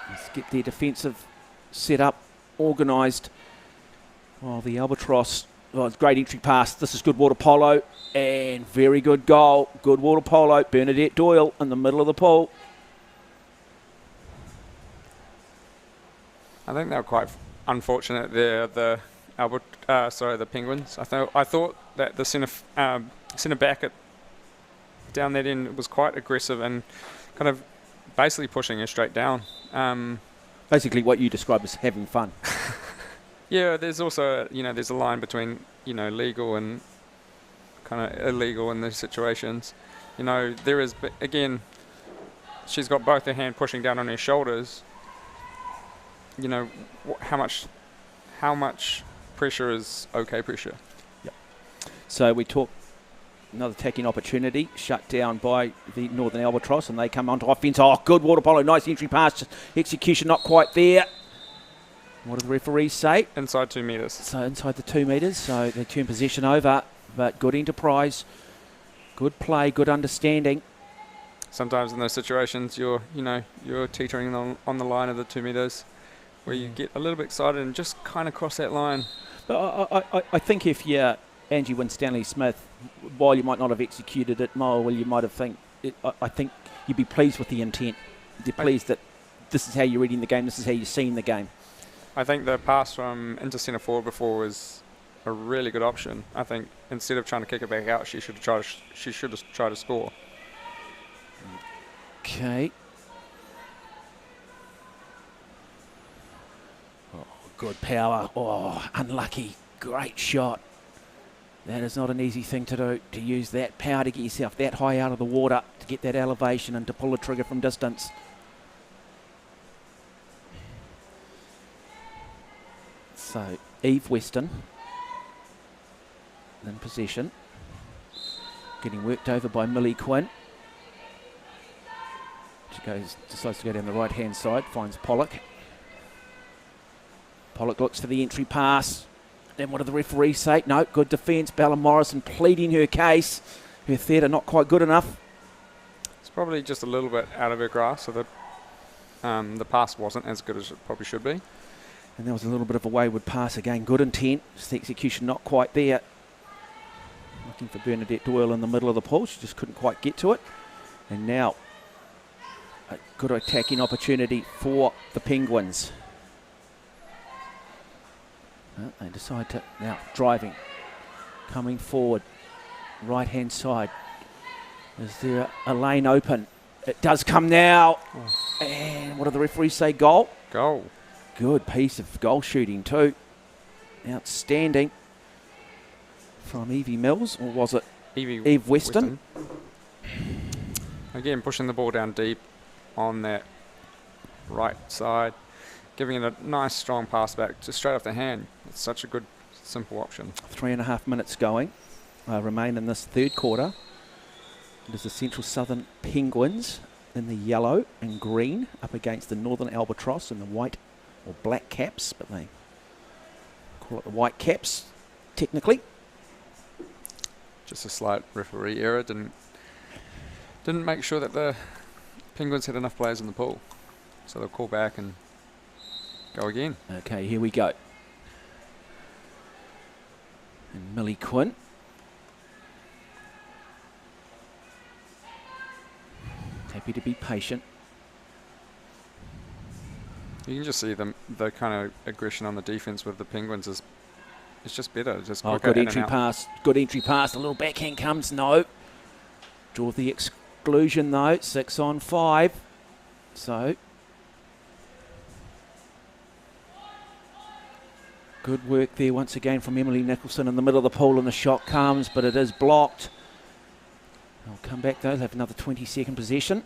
Let's get their defensive set up, organised. While the Albatross, it's great entry pass. This is good Waterpolo, and very good goal. Good Waterpolo. Bernadette Doyle in the middle of the pool. I think they were quite unfortunate there, the Penguins. I thought that the centre back down that end was quite aggressive and kind of basically pushing her straight down. Basically what you describe as having fun. Yeah, there's also, there's a line between, legal and kind of illegal in these situations. There is, but again, she's got both her hand pushing down on her shoulders. How much pressure is okay pressure? Yep. So we talk another attacking opportunity shut down by the Northern Albatross, and they come onto offence. Oh, good Waterpolo, nice entry pass, just execution not quite there. What do the referees say? Inside 2 metres. So inside the 2 metres, so they turn possession over, but good enterprise, good play, good understanding. Sometimes in those situations, you're teetering on the line of the 2 metres, where you get a little bit excited and just kind of cross that line. But I think if you're Angie Winstanley-Smith, while you might not have executed it, well, you might have I think you'd be pleased with the intent. You're pleased that this is how you're reading the game, this is how you're seeing the game. I think the pass from into centre forward before was a really good option. I think instead of trying to kick it back out, she should have tried to score. Okay. Oh, good power. Oh, unlucky. Great shot. That is not an easy thing to do, to use that power to get yourself that high out of the water, to get that elevation and to pull the trigger from distance. So, Eve Weston in possession. Getting worked over by Millie Quinn. She decides to go down the right-hand side, finds Pollock. Pollock looks for the entry pass. Then what do the referees say? No, good defence. Bella Morrison pleading her case. Her theatre not quite good enough. It's probably just a little bit out of her grasp, so that the pass wasn't as good as it probably should be. And there was a little bit of a wayward pass again. Good intent. Just the execution not quite there. Looking for Bernadette Doyle in the middle of the pool. She just couldn't quite get to it. And now a good attacking opportunity for the Penguins. They decide to, now driving, coming forward, right hand side. Is there a lane open? It does come now. Oh. And what do the referees say? Goal? Goal. Good piece of goal shooting too. Outstanding. From Evie Mills, or was it Eve Weston? Again, pushing the ball down deep on that right side. Giving it a nice strong pass back just straight off the hand. It's such a good, simple option. 3.5 minutes going. Remain in this third quarter. It is the Central Southern Penguins in the yellow and green up against the Northern Albatross in the white or black caps, but they call it the white caps technically. Just a slight referee error. Didn't make sure that the Penguins had enough players in the pool, so they'll call back and go again. Okay, here we go. And Millie Quinn. Happy to be patient. You can just see the kind of aggression on the defense with the Penguins is just better. Just Oh, quicker good in and entry out. pass. Good entry pass. A little backhand comes. No. Draw the exclusion though. 6 on 5. So. Good work there once again from Emily Nicholson in the middle of the pool, and the shot comes, but it is blocked. They'll come back though. They'll have another 20-second possession.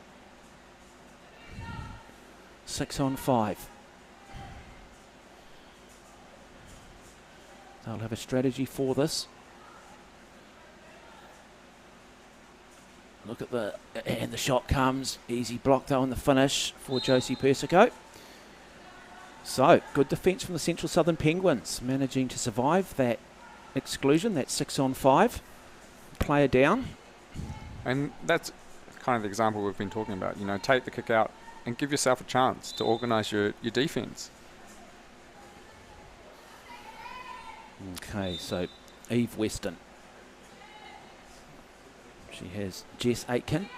6 on 5. They'll have a strategy for this. Look at and the shot comes. Easy block though on the finish for Josie Persico. So, good defence from the Central Southern Penguins, managing to survive that exclusion, that 6 on 5. Player down. And that's kind of the example we've been talking about. You know, take the kick out and give yourself a chance to organise your defence. Okay, so Eve Weston. She has Jess Aitken,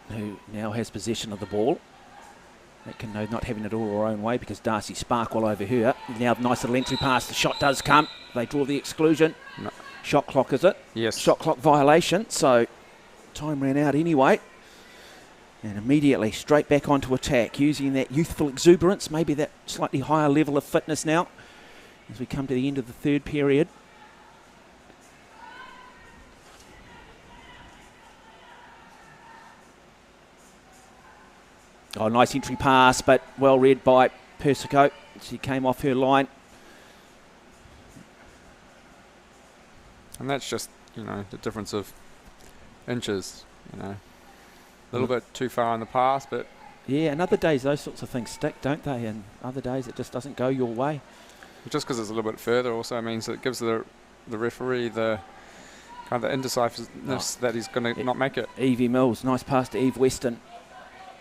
who now has possession of the ball. Aitken not having it all her own way because Darcy Spark all over her. Now nice little entry pass. The shot does come. They draw the exclusion. No. Shot clock, is it? Yes. Shot clock violation. So time ran out anyway. And immediately straight back onto attack, using that youthful exuberance, maybe that slightly higher level of fitness now as we come to the end of the third period. Oh, nice entry pass, but well read by Persico. She came off her line. And that's just, you know, the difference of inches, you know. A little bit too far in the pass, but... Yeah, and other days those sorts of things stick, don't they? And other days it just doesn't go your way. Just because it's a little bit further also means that it gives the referee the kind of the indecisiveness that he's going to not make it. Evie Mills, nice pass to Eve Weston.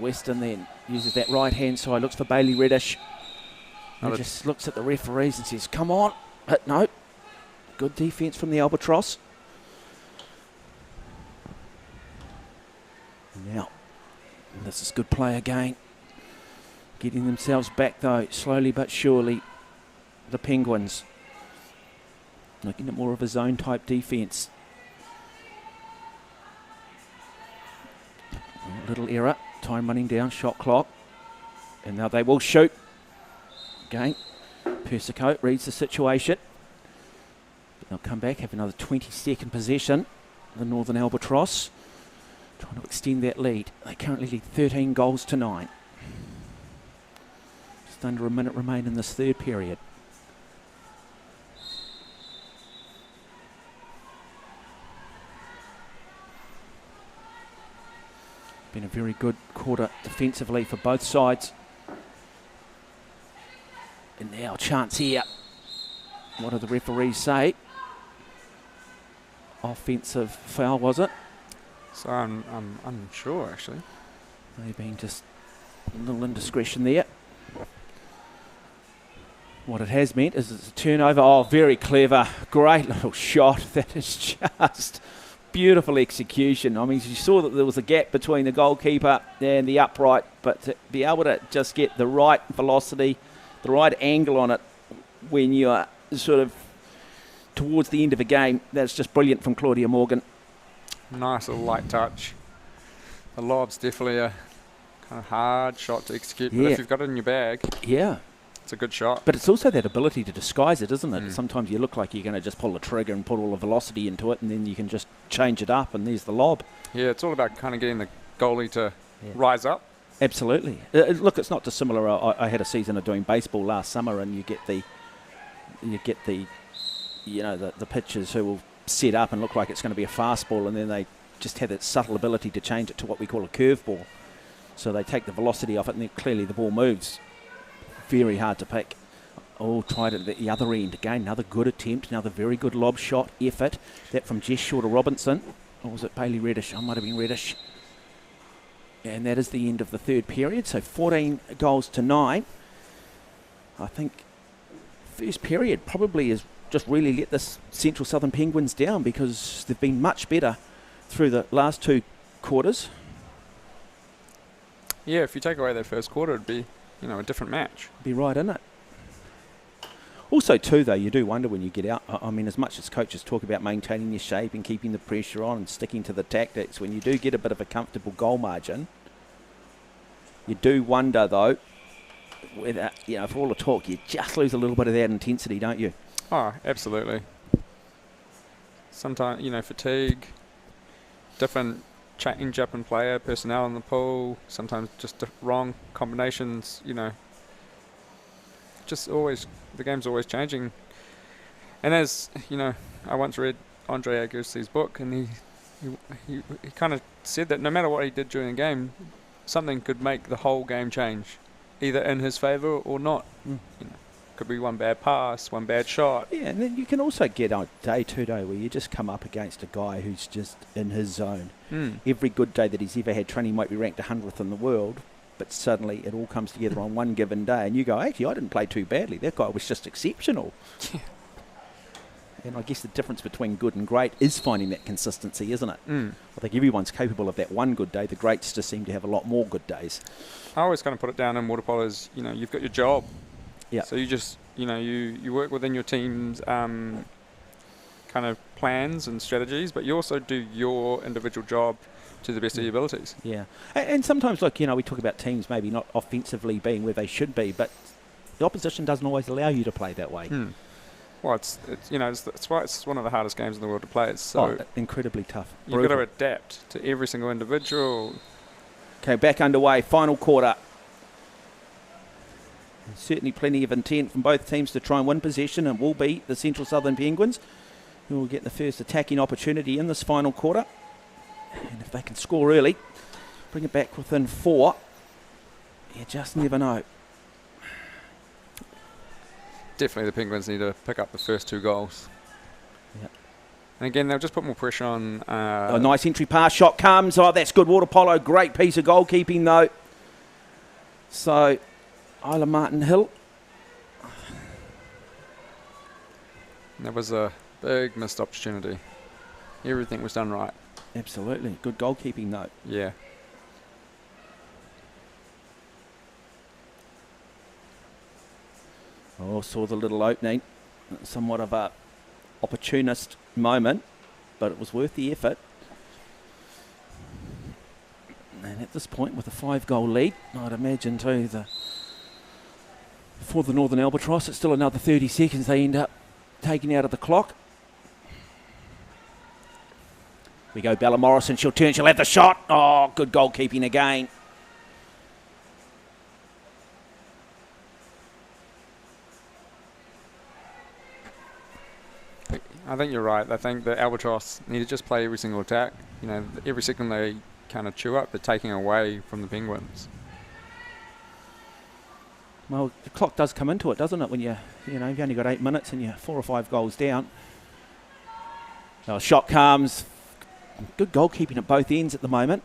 Weston then uses that right-hand side, looks for Bailey Reddish. Who just looks at the referees and says, come on. No. Good defence from the Albatross. Now, this is good play again. Getting themselves back though, slowly but surely. The Penguins looking at more of a zone type defence. Little error, time running down, shot clock. And now they will shoot. Again, Persico reads the situation. But they'll come back, have another 20-second possession. The Northern Albatross trying to extend that lead. They currently lead 13 goals to 9. Just under a minute remain in this third period. Been a very good quarter defensively for both sides. And now a chance here. What do the referees say? Offensive foul, was it? So I'm unsure, actually. Maybe being just a little indiscretion there. What it has meant is it's a turnover. Oh, very clever. Great little shot. That is just beautiful execution. I mean, you saw that there was a gap between the goalkeeper and the upright, but to be able to just get the right velocity, the right angle on it when you are sort of towards the end of a game, that's just brilliant from Claudia Morgan. Nice little light touch. The lob's definitely a kind of hard shot to execute, but if you've got it in your bag, yeah, it's a good shot. But it's also that ability to disguise it, isn't it? Sometimes you look like you're going to just pull the trigger and put all the velocity into it, and then you can just change it up, and there's the lob. Yeah, it's all about kind of getting the goalie to rise up. Absolutely. Look, it's not dissimilar. I had a season of doing baseball last summer, and you get the pitchers who will set up and look like it's going to be a fastball, and then they just have that subtle ability to change it to what we call a curveball. So they take the velocity off it, and then clearly the ball moves. Very hard to pick. Oh, tried it at the other end. Again, another good attempt, another very good lob shot effort. That from Jess Shorter Robinson. Or was it Bailey Reddish? I might have been Reddish. And that is the end of the third period. So 14 goals to 9. I think first period probably has just really let the Central Southern Penguins down, because they've been much better through the last 2 quarters. Yeah, if you take away that first quarter, it'd be, a different match. Be right in it. Also, too, though, you do wonder when you get out. I mean, as much as coaches talk about maintaining your shape and keeping the pressure on and sticking to the tactics, when you do get a bit of a comfortable goal margin, you do wonder, though, whether, for all the talk, you just lose a little bit of that intensity, don't you? Oh, absolutely. Sometimes, fatigue, different change up in player personnel in the pool, sometimes just wrong combinations, just always, the game's always changing. And as, I once read Andre Agassi's book, and he kind of said that no matter what he did during the game, something could make the whole game change, either in his favour or not. Could be one bad pass, one bad shot. Yeah, and then you can also get on day where you just come up against a guy who's just in his zone. Every good day that he's ever had training might be ranked 100th in the world, but suddenly it all comes together on one given day, and you go, actually, I didn't play too badly. That guy was just exceptional. Yeah. And I guess the difference between good and great is finding that consistency, isn't it? I think everyone's capable of that one good day. The greats just seem to have a lot more good days. I always kind of put it down in Waterpolo as, you've got your job. Yeah. So you just, you work within your team's kind of plans and strategies, but you also do your individual job to the best of your abilities. Yeah. And sometimes, look, we talk about teams maybe not offensively being where they should be, but the opposition doesn't always allow you to play that way. Well, it's that's why it's one of the hardest games in the world to play. It's so incredibly tough. You've got to adapt to every single individual. Okay, back underway, final quarter. Certainly plenty of intent from both teams to try and win possession, and will be the Central Southern Penguins who will get the first attacking opportunity in this final quarter. And if they can score early, bring it back within 4, you just never know. Definitely the Penguins need to pick up the first 2 goals. Yep. And again, they'll just put more pressure on... a nice entry pass, shot comes. Oh, that's good Waterpolo. Great piece of goalkeeping, though. So, Isla Martin Hill. That was a big missed opportunity. Everything was done right. Absolutely. Good goalkeeping, though. Yeah. Oh, saw the little opening. Somewhat of a opportunist moment, but it was worth the effort. And at this point, with a 5-goal lead, I'd imagine too, for the Northern Albatross, it's still another 30 seconds they end up taking out of the clock. We go Bella Morrison, she'll turn, she'll have the shot. Oh, good goalkeeping again. I think you're right. I think the Albatross need to just play every single attack. Every second they kind of chew up, they're taking away from the Penguins. Well, the clock does come into it, doesn't it, when you've only got 8 minutes and you're 4 or 5 goals down. Oh, shot comes. Good goalkeeping at both ends at the moment.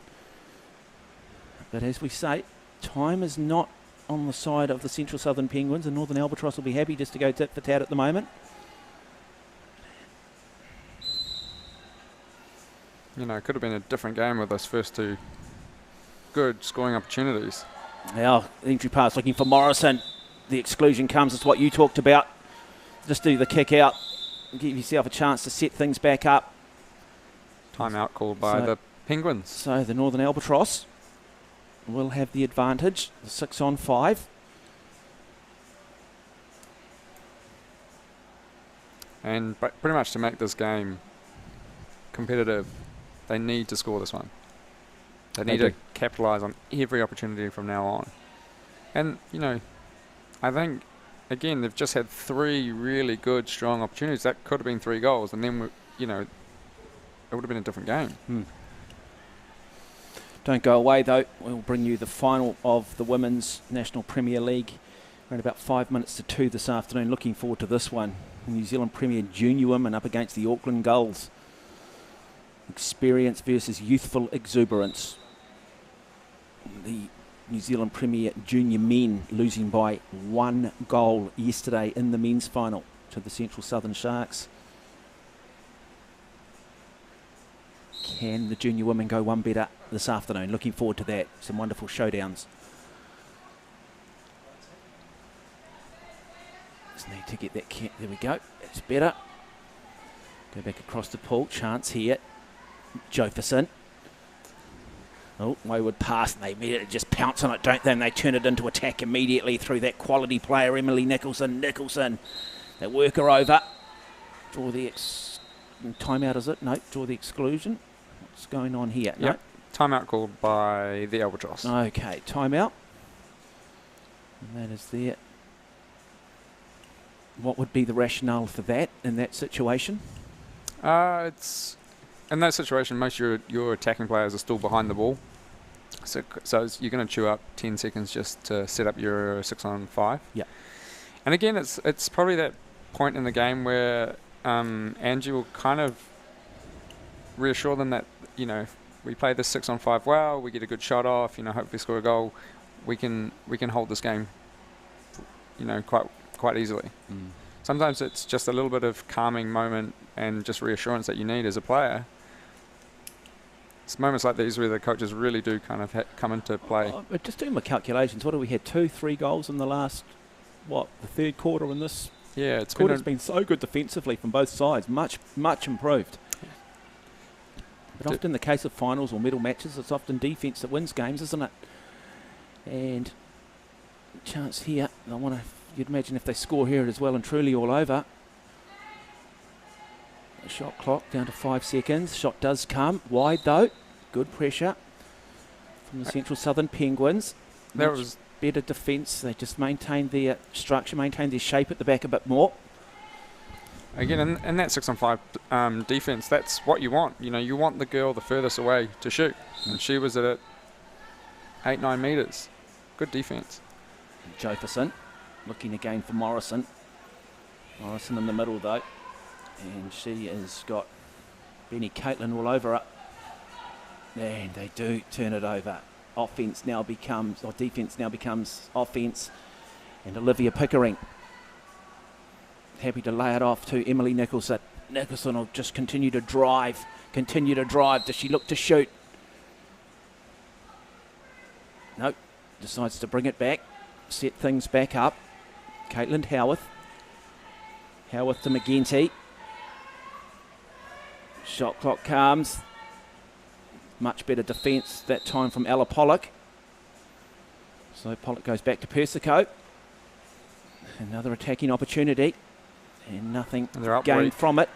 But as we say, time is not on the side of the Central Southern Penguins, and Northern Albatross will be happy just to go tit for tat at the moment. It could have been a different game with those first 2 good scoring opportunities. Now, entry pass looking for Morrison. The exclusion comes. It's what you talked about. Just do the kick out. Give yourself a chance to set things back up. Timeout called by the Penguins. So the Northern Albatross will have the advantage. 6-on-5. And pretty much to make this game competitive, they need to score this one. They need to capitalise on every opportunity from now on. And, I think, again, they've just had 3 really good, strong opportunities. That could have been 3 goals, and then, it would have been a different game. Don't go away, though. We'll bring you the final of the Women's National Premier League. We're at about 5 minutes to 2 this afternoon. Looking forward to this one. New Zealand Premier Junior Women up against the Auckland Gulls. Experience versus youthful exuberance. The New Zealand Premier Junior men losing by 1 goal yesterday in the men's final to the Central Southern Sharks. Can the junior women go one better this afternoon? Looking forward to that. Some wonderful showdowns. Just need to get that. There we go. That's better. Go back across the pool. Chance here. Jefferson. Oh, wayward pass, and they immediately just pounce on it, don't they? And they turn it into attack immediately through that quality player, Emily Nicholson. They work her over. Draw the timeout, is it? No, draw the exclusion. What's going on here? Yep. No? Timeout called by the Albatross. Okay, timeout. And that is there. What would be the rationale for that in that situation? It's in that situation, most of your attacking players are still behind the ball. So you're going to chew up 10 seconds just to set up your 6-on-5. Yeah. And again, it's probably that point in the game where Angie will kind of reassure them that, you know, if we play this 6-on-5 well, we get a good shot off, you know, hopefully score a goal, we can hold this game, you know, quite easily. Mm. Sometimes it's just a little bit of calming moment and just reassurance that you need as a player. It's moments like these where the coaches really do kind of come into play. But just doing my calculations, what do we had? 2-3 goals in the last, the third quarter in this? Yeah, it's been so good defensively from both sides, much improved. But often in the case of finals or medal matches, it's often defence that wins games, isn't it? And chance here. You'd imagine if they score here, it is well and truly all over. The shot clock down to 5 seconds. Shot does come wide though. Good pressure from the Central Southern Penguins. There was better defence. They just maintained their structure, maintained their shape at the back a bit more. Again, in that 6-on-5 defence, that's what you want. You know, you want the girl the furthest away to shoot. And she was at 8-9 metres. Good defence. Jefferson looking again for Morrison. Morrison in the middle though. And she has got Benny Caitlin all over her. And they do turn it over. Defence now becomes offence. And Olivia Pickering happy to lay it off to Emily Nicholson. Nicholson will just continue to drive. Does she look to shoot? Nope. Decides to bring it back. Set things back up. Caitlin Howarth. Howarth to McGinty. Shot clock comes. Much better defence that time from Ella Pollock. So Pollock goes back to Persico. Another attacking opportunity. And nothing gained from it.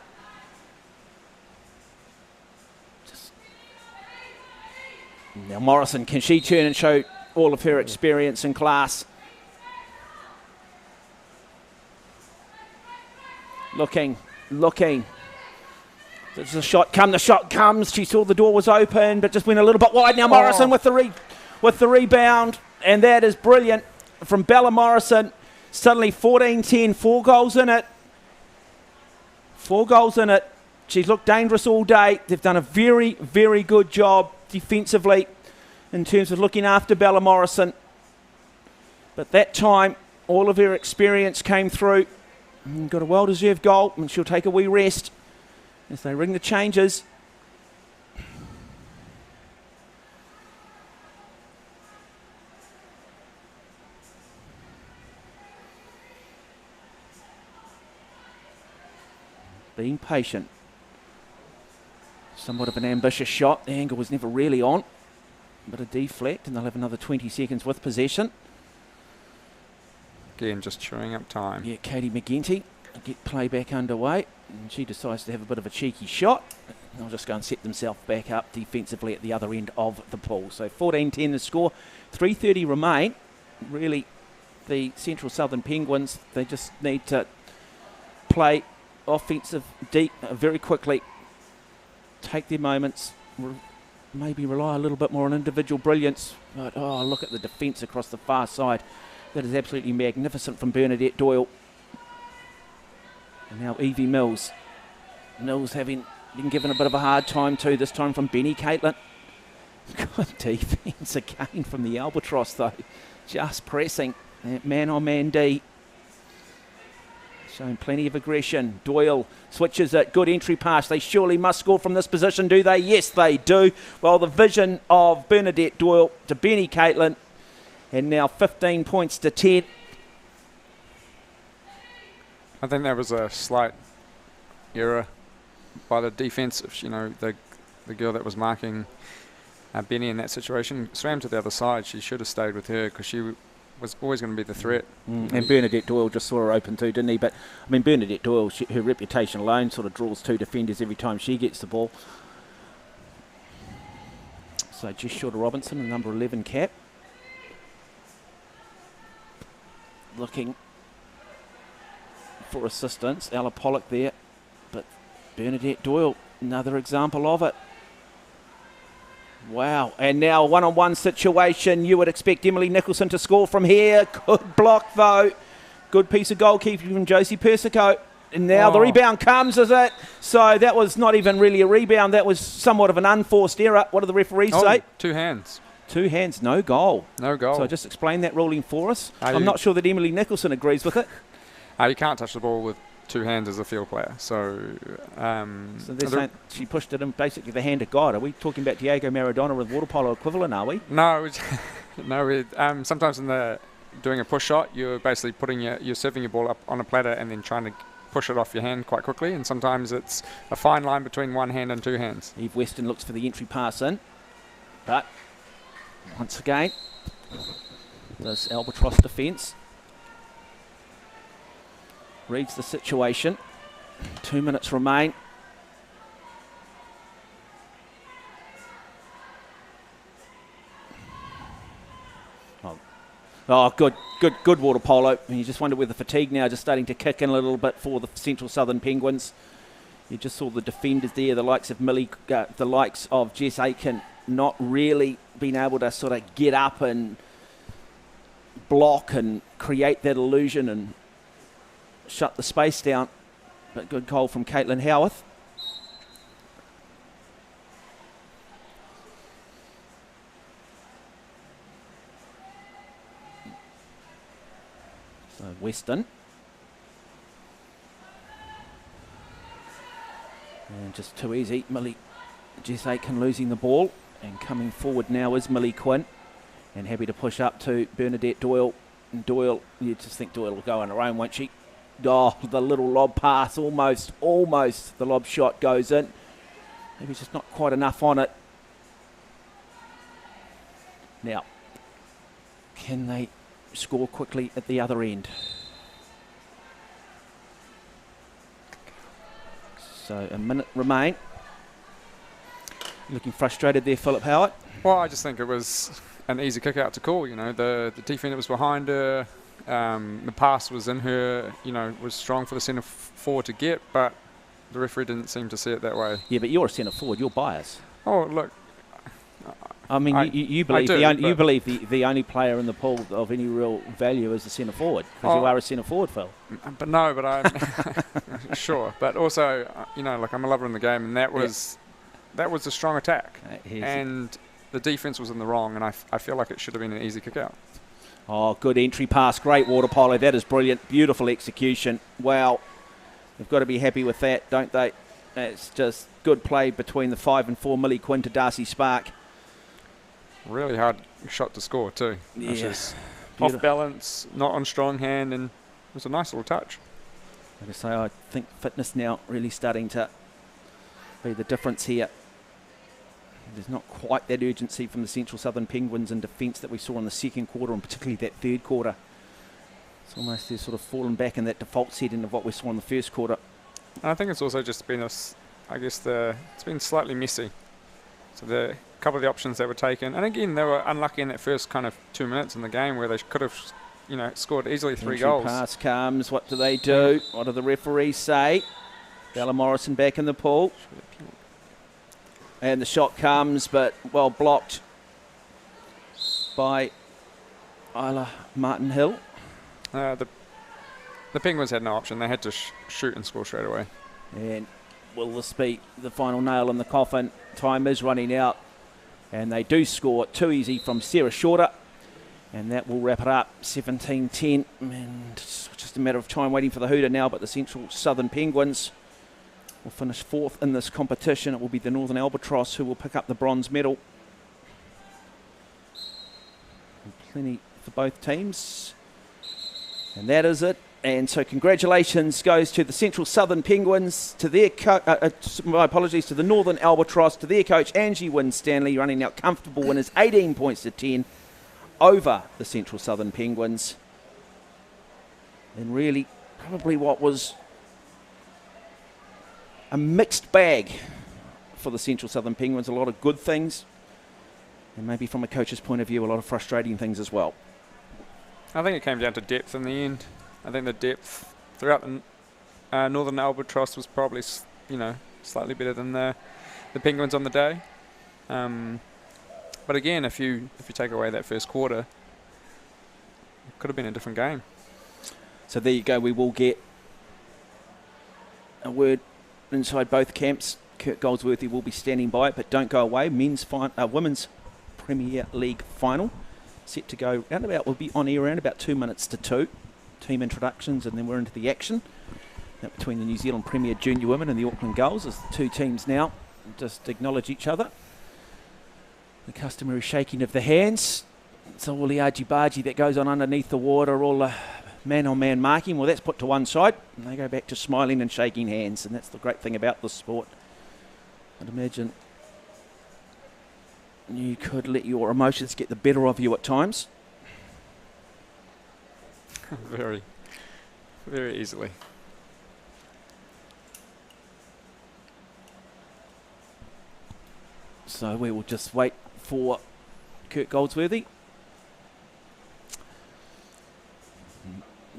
Now Morrison, can she turn and show all of her experience and class? Looking. Does the shot come? The shot comes. She saw the door was open, but just went a little bit wide. Now Morrison with the rebound, and that is brilliant from Bella Morrison. Suddenly 14-10, 4 goals in it. 4 goals in it. She's looked dangerous all day. They've done a very, very good job defensively in terms of looking after Bella Morrison. But that time, all of her experience came through. Got a well-deserved goal, and she'll take a wee rest as they ring the changes. Being patient. Somewhat of an ambitious shot. The angle was never really on. But a deflect, and they'll have another 20 seconds with possession. Again, just chewing up time. Yeah, Katie McGinty will get play back underway. And she decides to have a bit of a cheeky shot. They'll just go and set themselves back up defensively at the other end of the pool. So 14-10 the score. 3:30 remain. Really, the Central Southern Penguins, they just need to play offensive deep very quickly. Take their moments. Maybe rely a little bit more on individual brilliance. But, look at the defence across the far side. That is absolutely magnificent from Bernadette Doyle. And now Evie Mills. Mills having been given a bit of a hard time too, this time from Benny Caitlin. Good defence again from the Albatross, though. Just pressing. That man-on-man D. Showing plenty of aggression. Doyle switches it. Good entry pass. They surely must score from this position, do they? Yes, they do. Well, the vision of Bernadette Doyle to Benny Caitlin. And now 15 points to 10. I think there was a slight error by the defence. You know, the girl that was marking Benny in that situation swam to the other side. She should have stayed with her because she was always going to be the threat. And Bernadette Doyle just saw her open too, didn't he? But, I mean, Bernadette Doyle, her reputation alone sort of draws 2 defenders every time she gets the ball. So just short of Robinson, the number 11 cap. Looking for assistance. Ella Pollock there. But Bernadette Doyle, another example of it. Wow, and now a one-on-one situation. You would expect Emily Nicholson to score from here. Good block, though. Good piece of goalkeeping from Josie Persico. And now the rebound comes, is it? So that was not even really a rebound. That was somewhat of an unforced error. What do the referees say? 2 hands. 2 hands, no goal. No goal. So just explain that ruling for us. I'm not sure that Emily Nicholson agrees with it. You can't touch the ball with 2 hands as a field player. So they're saying she pushed it in basically the hand of God. Are we talking about Diego Maradona with Waterpolo equivalent, are we? No, sometimes in doing a push shot, you're basically you're serving your ball up on a platter and then trying to push it off your hand quite quickly, and sometimes it's a fine line between 1 hand and 2 hands. Eve Weston looks for the entry pass in, but once again, this Albatross defence reads the situation. 2 minutes remain. Oh, good water polo. And you just wonder whether the fatigue now just starting to kick in a little bit for the Central Southern Penguins. You just saw the defenders there, the likes of the likes of Jess Aiken, not really being able to sort of get up and block and create that illusion and shut the space down. But good goal from Caitlin Howarth. So Weston. And just too easy. Jess Aiken losing the ball. And coming forward now is Millie Quinn. And happy to push up to Bernadette Doyle. And Doyle, you just think Doyle will go on her own, won't she? Oh, the little lob pass, almost the lob shot goes in. Maybe just not quite enough on it. Now, can they score quickly at the other end? So a minute remain. Looking frustrated there, Philip Howard. Well, I just think it was an easy kick out to call. You know, the defender was behind her. The pass was in her, was strong for the centre forward to get, but the referee didn't seem to see it that way. Yeah, but you're a centre forward, you're biased. Oh, look. I mean, you believe the only player in the pool of any real value is the centre forward, because you are a centre forward, Phil. But no, but I'm sure. But also, I'm a lover in the game, and that was a strong attack, and the defence was in the wrong, and I feel like it should have been an easy kick out. Oh, good entry pass. Great water polo. That is brilliant. Beautiful execution. Wow. They've got to be happy with that, don't they? It's just good play between the 5 and 4 Millie Quinn to Darcy Spark. Really hard shot to score too. Yeah. Just off balance, not on strong hand, and it was a nice little touch. Like I say, I think fitness now really starting to be the difference here. There's not quite that urgency from the Central Southern Penguins in defence that we saw in the second quarter, and particularly that third quarter. It's almost they're sort of fallen back in that default setting of what we saw in the first quarter. And I think it's also just been it's been slightly messy. So the couple of the options that were taken, and again they were unlucky in that first kind of 2 minutes in the game where they could have, scored easily 3 goals. Pass comes. What do they do? What do the referees say? Bella Morrison back in the pool. And the shot comes, but well blocked by Isla Martin-Hill. The Penguins had no option. They had to shoot and score straight away. And will this be the final nail in the coffin? Time is running out. And they do score too easy from Sarah Shorter. And that will wrap it up, 17-10. And it's just a matter of time waiting for the hooter now, but the Central Southern Penguins will finish 4th in this competition. It will be the Northern Albatross who will pick up the bronze medal. And plenty for both teams. And that is it. And so congratulations goes to the Central Southern Penguins, to their my apologies, to the Northern Albatross, to their coach Angie Winstanley, running out comfortable winners 18 points to 10 over the Central Southern Penguins. And really probably what was a mixed bag for the Central Southern Penguins. A lot of good things, and maybe from a coach's point of view, a lot of frustrating things as well. I think it came down to depth in the end. I think the depth throughout the Northern Albatross was probably, slightly better than the Penguins on the day. But again, if you take away that first quarter, it could have been a different game. So there you go. We will get a word inside both camps. Kurt Goldsworthy will be standing by, but don't go away. Women's Premier League final set to go round about. We'll be on air around about 2 minutes to 2. Team introductions, and then we're into the action. That between the New Zealand Premier Junior Women and the Auckland Girls, as the two teams now just acknowledge each other. The customary shaking of the hands. So all the argy-bargy that goes on underneath the water, all the man-on-man marking, well, that's put to one side, and they go back to smiling and shaking hands, and that's the great thing about the sport. I'd imagine you could let your emotions get the better of you at times. Very, very easily. So we will just wait for Kurt Goldsworthy.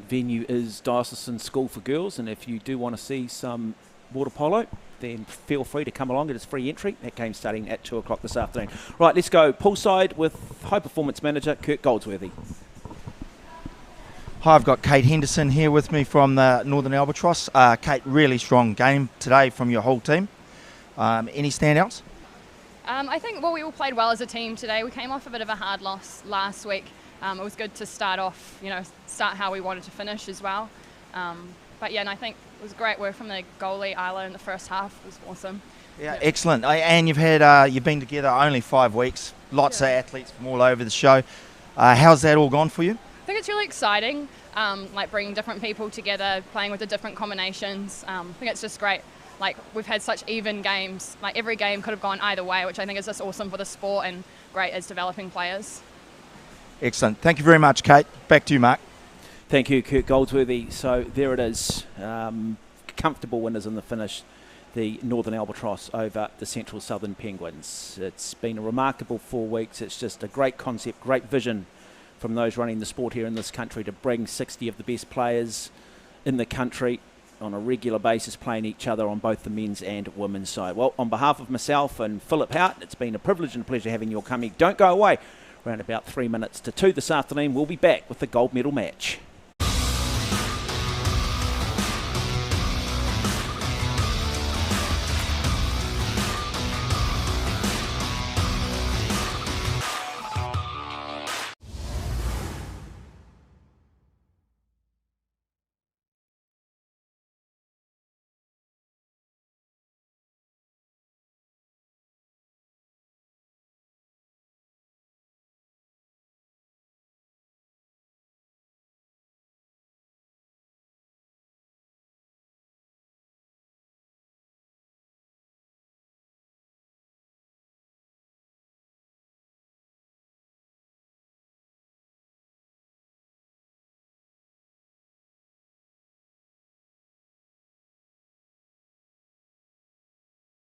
Venue is Diocesan School for Girls, and if you do want to see some water polo, then feel free to come along. It is free entry. That game's starting at 2 o'clock this afternoon. Right, let's go poolside with High Performance Manager Kurt Goldsworthy. Hi, I've got Kate Henderson here with me from the Northern Albatross. Kate, really strong game today from your whole team. Any standouts? I think, we all played well as a team today. We came off a bit of a hard loss last week. It was good to start off, start how we wanted to finish as well. But yeah, and I think it was great work from the goalie, Isla, in the first half. It was awesome. Yeah, excellent. And you've been together only 5 weeks. Lots of athletes from all over the show. How's that all gone for you? I think it's really exciting, bringing different people together, playing with the different combinations. I think it's just great. We've had such even games. Every game could have gone either way, which I think is just awesome for the sport and great as developing players. Excellent. Thank you very much, Kate. Back to you, Mark. Thank you, Kurt Goldsworthy. So there it is. Comfortable winners in the finish. The Northern Albatross over the Central Southern Penguins. It's been a remarkable 4 weeks. It's just a great concept, great vision from those running the sport here in this country to bring 60 of the best players in the country on a regular basis playing each other on both the men's and women's side. Well, on behalf of myself and Philip Hout, it's been a privilege and a pleasure having your company. Don't go away. Around about 3 minutes to 2 this afternoon, we'll be back with the gold medal match.